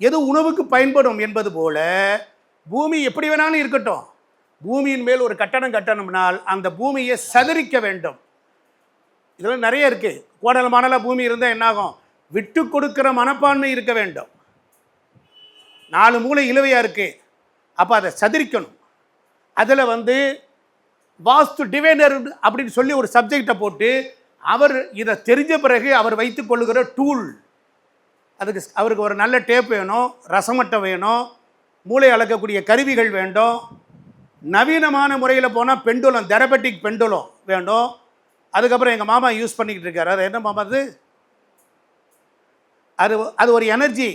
எது உணவுக்கு பயன்படும் என்பது போல் பூமி எப்படி வேணாலும் இருக்கட்டும். பூமியின் மேல் ஒரு கட்டடம் கட்டணும்னால் அந்த பூமியை சதுரிக்க வேண்டும். இதெல்லாம் நிறைய இருக்குது. கோடல் மணலாக பூமி இருந்தால் என்னாகும்? விட்டு கொடுக்குற மனப்பான்மை இருக்க வேண்டும். 4 மூலை இழுவையாக இருக்குது. அப்போ அதை சதுரிக்கணும். அதில் வாஸ்து டிவைனர் அப்படின்னு சொல்லி ஒரு சப்ஜெக்டை போட்டு அவர் இதை தெரிஞ்ச பிறகு அவர் வைத்து கொள்ளுகிற டூல், அதுக்கு அவருக்கு ஒரு நல்ல டேப் வேணும், ரசமட்டை வேணும், மூளை அளக்கக்கூடிய கருவிகள் வேண்டும். நவீனமான முறையில் போனால் பெண்டுலம், தெரபெட்டிக் பெண்டுலம் வேண்டும். அதுக்கப்புறம் எங்கள் மாமா யூஸ் பண்ணிக்கிட்டு இருக்கார். அது என்ன மாமா? அது ஒரு எனர்ஜி,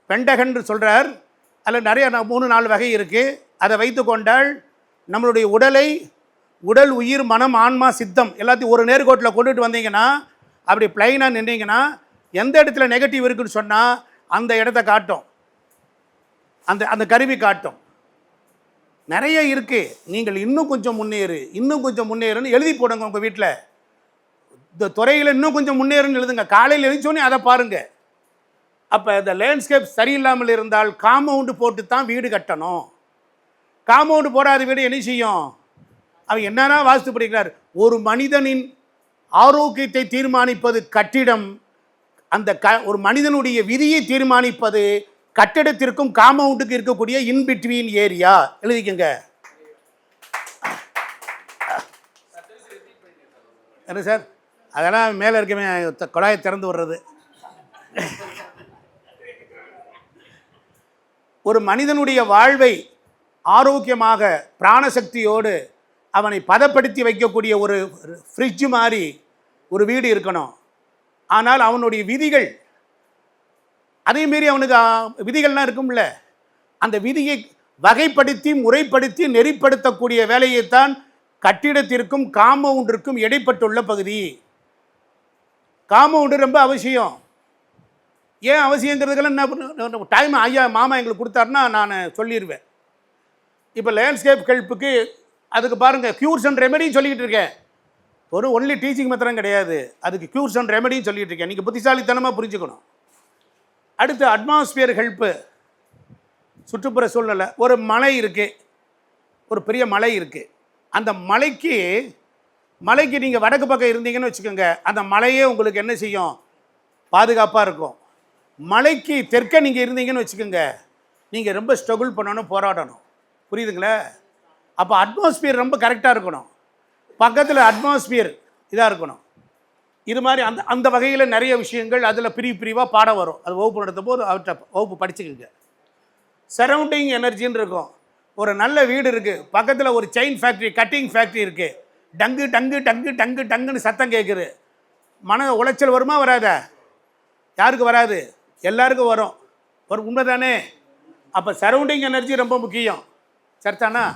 பெண்டகன்று சொல்கிறார். அதில் நிறைய 3-4 வகை இருக்குது. அதை வைத்து கொண்டால் நம்மளுடைய உடல், உயிர், மனம், ஆன்மா, சித்தம் எல்லாத்தையும் ஒரு நேர்கோட்டில் கொண்டுட்டு வந்தீங்கன்னா, அப்படி பிளைனாக நின்றீங்கன்னா, எந்த இடத்துல நெகட்டிவ் இருக்குன்னு சொன்னால் அந்த இடத்த காட்டும், அந்த கருவி காட்டும். நிறைய இருக்குது. நீங்கள் இன்னும் கொஞ்சம் முன்னேறுன்னு எழுதி போடுங்க. உங்கள் வீட்டில் இந்த துறையில் இன்னும் கொஞ்சம் முன்னேறுன்னு எழுதுங்க. காலையில் எழுதிச்சோன்னே அதை பாருங்கள். அப்போ இந்த லேண்ட்ஸ்கேப் சரியில்லாமல் இருந்தால் காம்பவுண்டு போட்டு தான் வீடு கட்டணும். காம்பவுண்டு போடாத வீடு என்ன செய்யும்? அவன் என்னன்னா வாஸ்து படிக்கிறார். ஒரு மனிதனின் ஆரோக்கியத்தை தீர்மானிப்பது கட்டிடம், அந்த ஒரு மனிதனுடைய விதியை தீர்மானிப்பது கட்டிடத்திற்கும் காம்பவுண்டுக்கு இருக்கக்கூடிய இன்பிட்வீன் ஏரியா. எழுதிக்கங்க. என்ன சார்? அதெல்லாம் மேலே இருக்கவே குழாயை திறந்து விடுறது. ஒரு மனிதனுடைய வாழ்வை ஆரோக்கியமாக பிராணசக்தியோடு அவனை பதப்படுத்தி வைக்கக்கூடிய ஒரு ஃப்ரிட்ஜ் மாதிரி ஒரு வீடு இருக்கணும். ஆனால் அவனுடைய விதிகள், அதேமாரி அவனுக்கு விதிகள்லாம் இருக்கும்ல, அந்த விதியை வகைப்படுத்தி முறைப்படுத்தி நெறிப்படுத்தக்கூடிய வேலையைத்தான் கட்டிடத்திற்கும் காம்பவுண்டிற்கும் இடைப்பட்டுள்ள பகுதி. காம்பவுண்டு ரொம்ப அவசியம். ஏன் அவசியங்கிறதுக்கெல்லாம் டைம் ஐயா மாமா எங்களுக்கு கொடுத்தாருன்னா நான் சொல்லிடுவேன். இப்போ லேண்ட்ஸ்கேப் ஹெல்ப்புக்கு அதுக்கு பாருங்கள், க்யூர்ஸ் அண்ட் ரெமெடின்னு சொல்லிக்கிட்டு இருக்கேன். ஒன்லி டீச்சிங் மாத்திரம் கிடையாது, அதுக்கு க்யூர்ஸ் அண்ட் ரெமெடின்னு சொல்லிகிட்டு இருக்கேன். நீங்கள் புத்திசாலித்தனமாக புரிஞ்சுக்கணும். அடுத்து அட்மாஸ்பியர் ஹெல்ப்பு, சுற்றுப்புற சூழ்நிலை. ஒரு மலை இருக்குது, ஒரு பெரிய மலை இருக்குது. அந்த மலைக்கு நீங்கள் வடக்கு பக்கம் இருந்தீங்கன்னு வச்சுக்கோங்க, அந்த மலையே உங்களுக்கு என்ன செய்யும்? பாதுகாப்பாக இருக்கும். மலைக்கு தெற்க நீங்கள் இருந்தீங்கன்னு வச்சுக்கோங்க, நீங்கள் ரொம்ப ஸ்ட்ரகிள் பண்ணணும், போராடணும். புரியுதுங்களா? அப்போ அட்மாஸ்பியர் ரொம்ப கரெக்டாக இருக்கணும். பக்கத்தில் அட்மாஸ்பியர் இதாக இருக்கணும். இது மாதிரி அந்த வகையில் நிறைய விஷயங்கள் அதில் பிரிவாக பாடம் வரும். அது வகுப்பு நடத்தும் போது அவற்றை வகுப்பு படிச்சுக்குங்க. சரௌண்டிங் எனர்ஜின்னு இருக்கும். ஒரு நல்ல வீடு இருக்குது, பக்கத்தில் ஒரு செயின் ஃபேக்ட்ரி, கட்டிங் ஃபேக்ட்ரி இருக்குது. டங்கு டங்கு டங்கு டங்கு டங்குன்னு சத்தம் கேட்குது. மன உளைச்சல் வருமா? வராதா? யாருக்கு வராது? எல்லாருக்கும் வரும். ஒரு உண்மை தானே? அப்போ சரௌண்டிங் எனர்ஜி ரொம்ப முக்கியம். சரிதானா?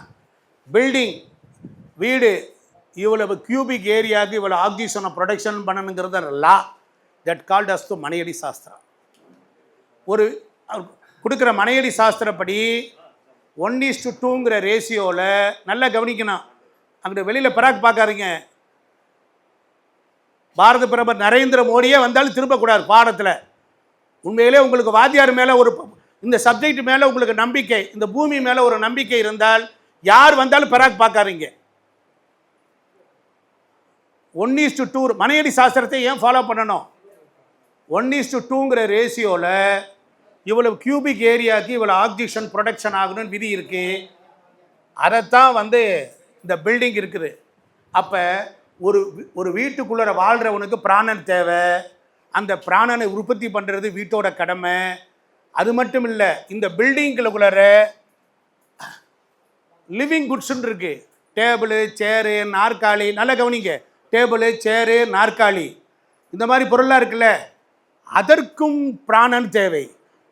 பில்டிங், வீடு, இவ்வளவு கியூபிக் ஏரியாவுக்கு இவ்வளோ ஆக்சிஜனை ப்ரொடக்ஷன் பண்ணணுங்கிறத law that called as to மணியடி சாஸ்திரா. ஒரு கொடுக்குற மனையடி சாஸ்திரப்படி 1:2ங்கிற ரேஷியோவில் நல்லா கவனிக்கணும். அங்கிட்ட வெளியில் பராக் பார்க்காதீங்க. பாரத பிரதமர் நரேந்திர மோடியே வந்தாலும் திரும்பக்கூடாது பாடத்தில். உண்மையிலே உங்களுக்கு வாத்தியார் மேலே ஒரு இந்த சப்ஜெக்ட் மேலே உங்களுக்கு நம்பிக்கை, இந்த பூமி மேலே ஒரு நம்பிக்கை இருந்தால் யார் வந்தாலும் பராக் பார்க்காதீங்க. 1:2 மனையடி சாஸ்திரத்தை ஏன் ஃபாலோ பண்ணணும்? 1:2ங்கிற ரேஷியோவில் இவ்வளவு கியூபிக் ஏரியாவுக்கு இவ்வளோ ஆக்சிஜன் ப்ரொடக்ஷன் ஆகணும்னு விதி இருக்குது. அதைத்தான் இந்த பில்டிங் இருக்குது. அப்போ ஒரு வீட்டுக்குள்ளே வாழ்கிறவனுக்கு பிராணன் தேவை. அந்த பிராணனை உற்பத்தி பண்ணுறது வீட்டோட கடமை. அது மட்டும் இல்லை, இந்த பில்டிங்குள்ளே லிவிங் குட்ஸ்ன்னு இருக்குது. டேபிளு, சேரு, நாற்காலி, நல்லா கவனிங்க. டேபிளு, சேரு, நாற்காலி இந்த மாதிரி பொருளாக இருக்குல்ல, அதற்கும் பிராணன் தேவை.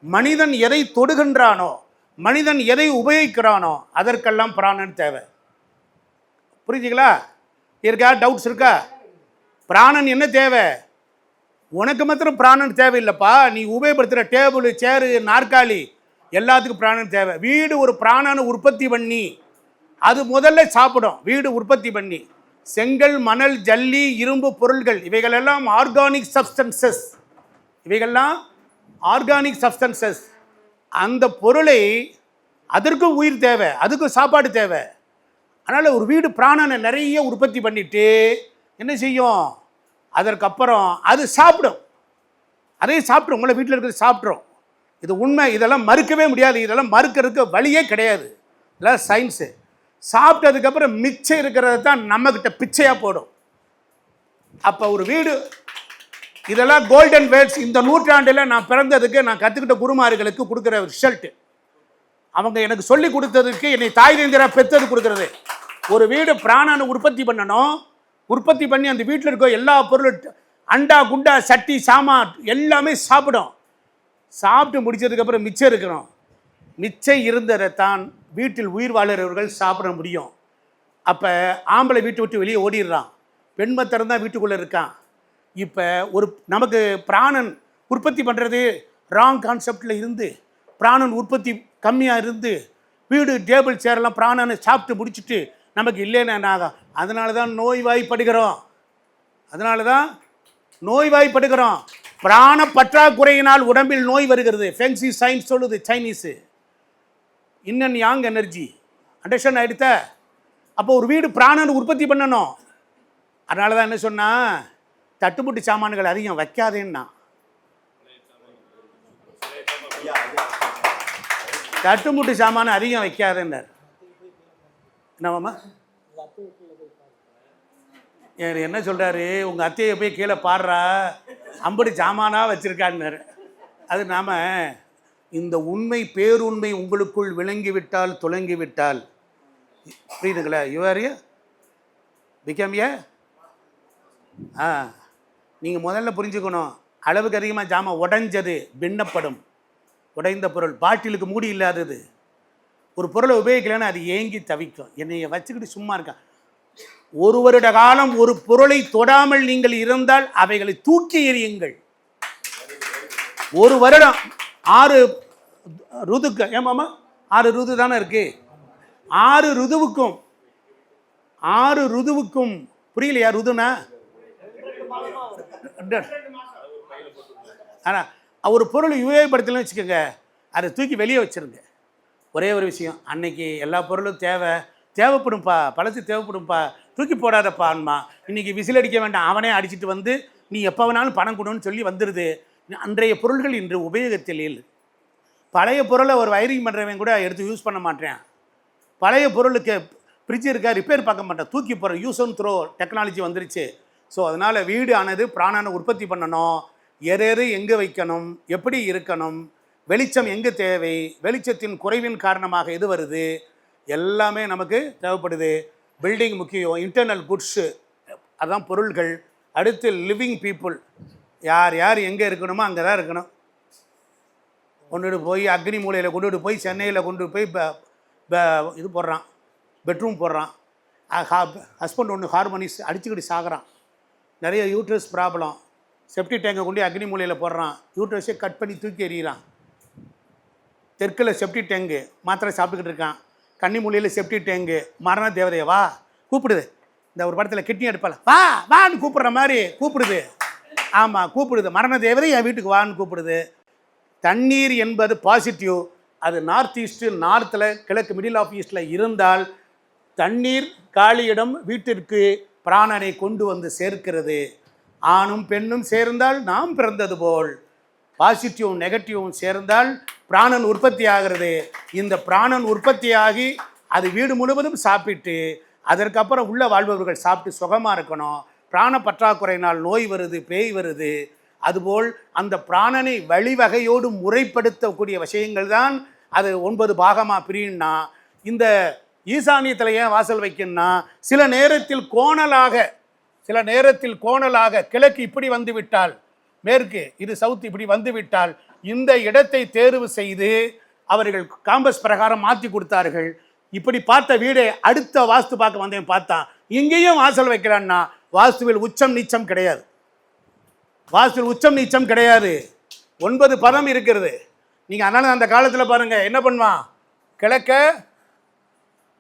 மனிதன் எதை தொடுகின்றானோ, மனிதன் எதை உபயோகிக்கிறானோ அதற்கெல்லாம் பிராணன் தேவை. புரிஞ்சுங்களா? இருக்கா? டவுட்ஸ் இருக்கா? பிராணன் என்ன தேவை? உனக்கு மாத்திரம் பிராணன் தேவையில்லைப்பா. நீ உபயோகப்படுத்துகிற டேபிள், சேரு, நாற்காலி எல்லாத்துக்கும் பிராணன் தேவை. வீடு ஒரு பிராணனை உற்பத்தி பண்ணி அது முதல்ல சாப்பிடும். வீடு உற்பத்தி பண்ணி செங்கல், மணல், ஜல்லி, இரும்பு பொருள்கள் இவைகளெல்லாம் ஆர்கானிக் சப்ஸ்டன்சஸ். இவைகள்லாம் ஆர்கானிக் சப்ஸ்டன்சஸ். அந்த பொருளை அதற்கும் உயிர் தேவை, அதுக்கும் சாப்பாடு தேவை. அதனால் ஒரு வீடு பிராணனை நிறைய உற்பத்தி பண்ணிட்டு என்ன செய்யும்? அதற்கப்புறம் அது சாப்பிடும். அதையும் சாப்பிடும். உங்களை வீட்டில் இருக்கிறது சாப்பிட்றோம். இது உண்மை. இதெல்லாம் மறுக்கவே முடியாது. இதெல்லாம் மறுக்கிறதுக்கு வழியே கிடையாது. இதெல்லாம் சயின்ஸு. சாப்பிட்டதுக்கப்புறம் மிச்சம் இருக்கிறது தான் நம்மக்கிட்ட பிச்சையாக போடும். அப்போ ஒரு வீடு இதெல்லாம் கோல்டன் வேர்ட்ஸ். இந்த நூற்றாண்டில் நான் பிறந்ததுக்கு நான் கற்றுக்கிட்ட குருமார்களுக்கு கொடுக்குற ரிசல்ட்டு. அவங்க எனக்கு சொல்லி கொடுத்ததுக்கு என்னை தாய் தந்திரா பெற்றது கொடுக்குறது. ஒரு வீடு பிராணனை உற்பத்தி பண்ணணும். உற்பத்தி பண்ணி அந்த வீட்டில் இருக்க எல்லா பொருளும், அண்டா, குண்டா, சட்டி, சாமான் எல்லாமே சாப்பிடும். சாப்பிட்டு முடிச்சதுக்கப்புறம் மிச்சம் இருக்கிறோம். மிச்சம் இருந்ததைத்தான் வீட்டில் உயிர் வாழறவர்கள் சாப்பிட முடியும். அப்போ ஆம்பளை வீட்டை விட்டு வெளியே ஓடிடுறான், பெண்மத்தரம் தான் வீட்டுக்குள்ளே இருக்கான். இப்போ நமக்கு பிராணன் உற்பத்தி பண்ணுறது ராங் கான்செப்டில் இருந்து, பிராணன் உற்பத்தி கம்மியாக இருந்து வீடு, டேபிள், சேரெல்லாம் பிராணனை சாப்பிட்டு முடிச்சுட்டு நமக்கு இல்லைன்னா அதனால தான் நோய்வாய்ப்படுகிறோம். பிராண பற்றாக்குறையினால் உடம்பில் நோய் வருகிறது. ஃபென்சி சயின்ஸ் சொல்லுது, Chinese. Yin and yang energy understand ஆகிடுத்த. அப்போ ஒரு வீடு பிராணனை உற்பத்தி பண்ணணும். அதனால தான் என்ன சொன்னால், தட்டுமுட்டு சாமான்கள் அதிகம் வைக்காதேன்னா. தட்டுமுட்டு சாமான அதிகம் வைக்காதுன்னார். என்னவாம்மா? என்ன சொல்கிறாரு? உங்கள் அத்தையை போய் கீழே பாடுறா, அம்படி சாமானாக வச்சுருக்கான்னாரு. அது நாம் இந்த உண்மை, பேருண்மை உங்களுக்குள் விளங்கிவிட்டால், துளங்கிவிட்டால், புரியுதுங்களா? யுவர் பிகம் நீங்கள் முதல்ல புரிஞ்சுக்கணும். அளவுக்கு அதிகமாக ஜாமான் உடைஞ்சது பின்னப்படும். உடைந்த பொருள், பாட்டிலுக்கு மூடி இல்லாதது, ஒரு பொருளை உபயோகிக்கலன்னா அது ஏங்கி தவிக்கும். என்னைய வச்சுக்கிட்டு சும்மா இருக்கான். ஒரு வருட காலம் ஒரு பொருளை தொடாமல் நீங்கள் இருந்தால் அவைகளை தூக்கி எறியுங்கள். ஒரு வருடம் 6 ருதுக்கு, ஏமாமா 6 ருது தானே இருக்கு. 6 ருதுவுக்கும் புரியலையா? ருதுனா ஆனால் ஒரு பொருளை உபயோகப்படுத்தலன்னு வச்சுக்கோங்க, அதை தூக்கி வெளியே வச்சுருங்க. ஒரே ஒரு விஷயம், அன்னைக்கு எல்லா பொருளும் தேவைப்படும்பா, பழசு தேவைப்படும்பா, தூக்கி போடாதப்பான்மா. இன்றைக்கி விசில் அடிக்க வேண்டாம், அவனே அடிச்சுட்டு வந்து நீ எப்போ வேணாலும் பணம் கொடுன்னு சொல்லி வந்துடுது. அன்றைய பொருள்கள் இன்று உபயோகத்தில் இல்லை. பழைய பொருளை ஒரு வயரிங் பண்ணுறவன் கூட எடுத்து யூஸ் பண்ண மாட்டேன். பழைய பொருளுக்கு ஃப்ரிட்ஜ் இருக்கா, ரிப்பேர் பார்க்க மாட்டேன், தூக்கி போகிற யூஸ் அண்ட் த்ரோ டெக்னாலஜி வந்துருச்சு. ஸோ அதனால் வீடு ஆனது பிராணனை உற்பத்தி பண்ணணும். எது எங்கே வைக்கணும், எப்படி இருக்கணும், வெளிச்சம் எங்கே தேவை, வெளிச்சத்தின் குறைவின் காரணமாக எது வருது, எல்லாமே நமக்கு தேவைப்படுது. பில்டிங் முக்கியம், இன்டர்னல் குட்ஸு அதுதான் பொருள்கள். அடுத்து லிவிங் பீப்புள், யார் யார் எங்கே இருக்கணுமோ அங்கே தான் இருக்கணும். கொண்டுட்டு போய் அக்னி மூலையில் கொண்டுட்டு போய் சென்னையில் கொண்டு போய் இது போடுறான், பெட்ரூம் போடுறான். ஹஸ்பண்ட் ஒன்று ஹார்மோனிஸ் அடிச்சுக்கிட்டு சாகிறான். நிறைய யூட்ரஸ் ப்ராப்ளம், செப்டி டேங்கை கொண்டு அக்னி மூலையில் போடுறான், யூட்ரஸை கட் பண்ணி தூக்கி எறிகிறான். தெற்கில் செப்டி டேங்கு மாத்திரை சாப்பிட்டுக்கிட்டு இருக்கான், கன்னிமூலையில் செப்டி டேங்கு, மரண தேவதையை வா கூப்பிடுது. இந்த ஒரு படத்தில் கிட்னி எடுப்பால வா வான்னு கூப்பிடுற மாதிரி கூப்பிடுது. ஆமாம் கூப்பிடுது, மரண தேவதை என் வீட்டுக்கு வான்னு கூப்பிடுது. தண்ணீர் என்பது பாசிட்டிவ். அது நார்த் ஈஸ்ட்டு, நார்த்தில், கிழக்கு மிடில் ஆஃப் ஈஸ்டில் இருந்தால் தண்ணீர் காளியிடம் வீட்டிற்கு பிராணனை கொண்டு வந்து சேர்க்கிறது. ஆணும் பெண்ணும் சேர்ந்தால் நாம் பிறந்தது போல் பாசிட்டிவும் நெகட்டிவும் சேர்ந்தால் பிராணன் உற்பத்தி ஆகிறது. இந்த பிராணன் உற்பத்தியாகி அது வீடு முழுவதும் சாப்பிட்டு அதற்கப்புறம் உள்ள வாழ்பவர்கள் சாப்பிட்டு சுகமாக இருக்கணும். பிராண பற்றாக்குறையினால் நோய் வருது, பேய் வருது. அதுபோல் அந்த பிராணனை வழிவகையோடு முறைப்படுத்தக்கூடிய விஷயங்கள் தான் அது 9 பாகமாக பிரியும்னா. இந்த ஈசானியத்தில் ஏன் வாசல் வைக்கணும்னா சில நேரத்தில் கோணலாக கிழக்கு இப்படி வந்து விட்டால், மேற்கு இது சவுத் இப்படி வந்து விட்டால், இந்த இடத்தை தேர்வு செய்து அவர்கள் காம்பஸ் பிரகாரம் மாற்றி கொடுத்தார்கள். இப்படி பார்த்த வீடை அடுத்த வாஸ்து பார்க்க வந்தேன், பார்த்தான் இங்கேயும் வாசல் வைக்கிறான்னா வாஸ்துவில் உச்சம் நீச்சம் கிடையாது. வாஸ்துவில் உச்சம் நீச்சம் கிடையாது. 9 பதம் இருக்கிறது. நீங்கள் அதனால அந்த காலத்தில் பாருங்கள் என்ன பண்ணுவான், கிழக்க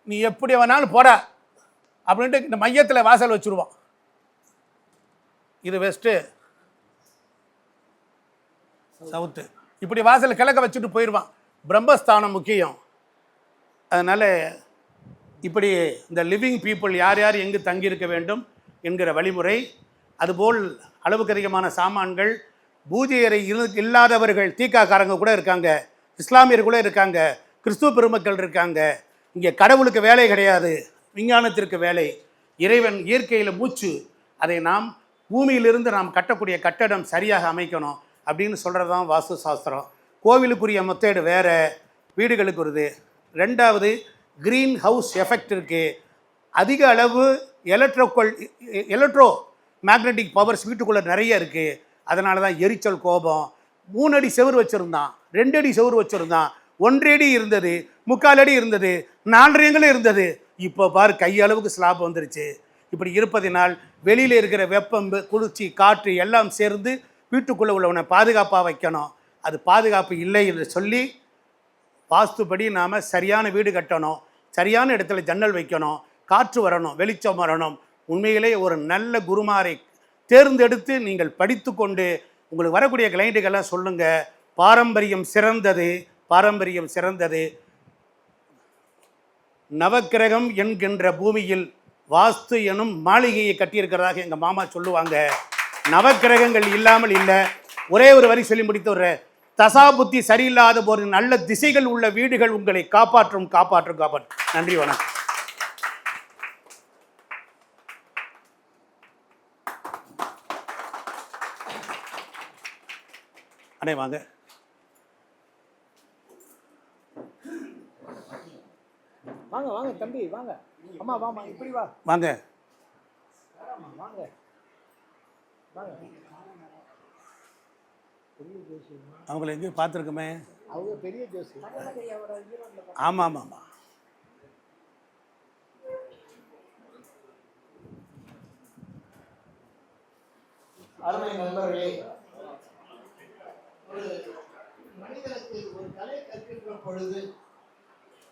நீ எப்படி வேணாலும் போட அப்படின்ட்டு இந்த மையத்தில் வாசல் வச்சுருவான். இது வெஸ்ட்டு, சவுத்து, இப்படி வாசல் கிழக்க வச்சுட்டு போயிடுவான். பிரம்மஸ்தானம் முக்கியம். அதனால் இப்படி இந்த லிவிங் பீப்புள் யார் யார் எங்கு தங்கியிருக்க வேண்டும் என்கிற வழிமுறை. அதுபோல் அளவுக்கு அதிகமான சாமான்கள், பூஜை அறை இல்லாதவர்கள் தீக்காக்காரங்க கூட இருக்காங்க, இஸ்லாமியர் கூட இருக்காங்க, கிறிஸ்துவ பெருமக்கள் இருக்காங்க. இங்கே கடவுளுக்கு வேலை கிடையாது, விஞ்ஞானத்திற்கு வேலை. இறைவன் இயற்கையில் மூச்சு, அதை நாம் பூமியிலிருந்து நாம் கட்டக்கூடிய கட்டடம் சரியாக அமைக்கணும் அப்படின்னு சொல்கிறது தான் வாஸ்து சாஸ்திரம். கோவிலுக்குரிய மெத்தேடு வேறு, வீடுகளுக்கு வருது. 2வது க்ரீன் ஹவுஸ் எஃபெக்ட் இருக்குது. அதிக அளவு எலக்ட்ரோ மேக்னட்டிக் பவர்ஸ் வீட்டுக்குள்ளே நிறைய இருக்குது. அதனால தான் எரிச்சல், கோபம். 3 அடி செவுறு வச்சுருந்தான், 2 அடி செவுறு வச்சுருந்தான், 1 அடி இருந்தது, 3/4 அடி இருந்தது, 4 அடிங்களும் இருந்தது. இப்போ பாரு கையளவுக்கு ஸ்லாப் வந்துருச்சு. இப்படி இருப்பதினால் வெளியில் இருக்கிற வெப்பம், குளிர்ச்சி, காற்று எல்லாம் சேர்ந்து வீட்டுக்குள்ளே உள்ளவனை பாதுகாப்பாக வைக்கணும். அது பாதுகாப்பு இல்லை என்று சொல்லி வாஸ்துப்படி நாம் சரியான வீடு கட்டணும், சரியான இடத்துல ஜன்னல் வைக்கணும், காற்று வரணும், வெளிச்சம் வரணும். உண்மையிலே ஒரு நல்ல குருமாரை தேர்ந்தெடுத்து நீங்கள் படித்து கொண்டு உங்களுக்கு வரக்கூடிய கிளைண்ட்டுக்கெல்லாம் சொல்லுங்கள், பாரம்பரியம் சிறந்தது, பாரம்பரியம் சிறந்தது. நவக்கிரகம் என்கின்ற பூமியில் வாஸ்து எனும் மாளிகையை கட்டியிருக்கிறதாக எங்கள் மாமா சொல்லுவாங்க. நவக்கிரகங்கள் இல்லாமல் இல்லை. ஒரே ஒரு வரி சொல்லி முடித்து ஒரு தசாபுத்தி சரியில்லாத போது நல்ல திசைகள் உள்ள வீடுகள் உங்களை காப்பாற்றும். நன்றி, வணக்கம். அண்ணே வாங்க. வாங்க வாங்க தம்பி வாங்க. அம்மா வாமா, இப்படி வா. வாங்க வாங்க வாங்க. பெரிய ஜோசி அவங்கள எங்கேயும் பார்த்துருக்குமே. அவங்க பெரிய ஜோசி. ஆமாம் ஆமாம் ஆமாம். அருமை நண்பர்களே, ஒரு மனிதனுக்கு ஒரு கலை கற்கின்ற பொழுது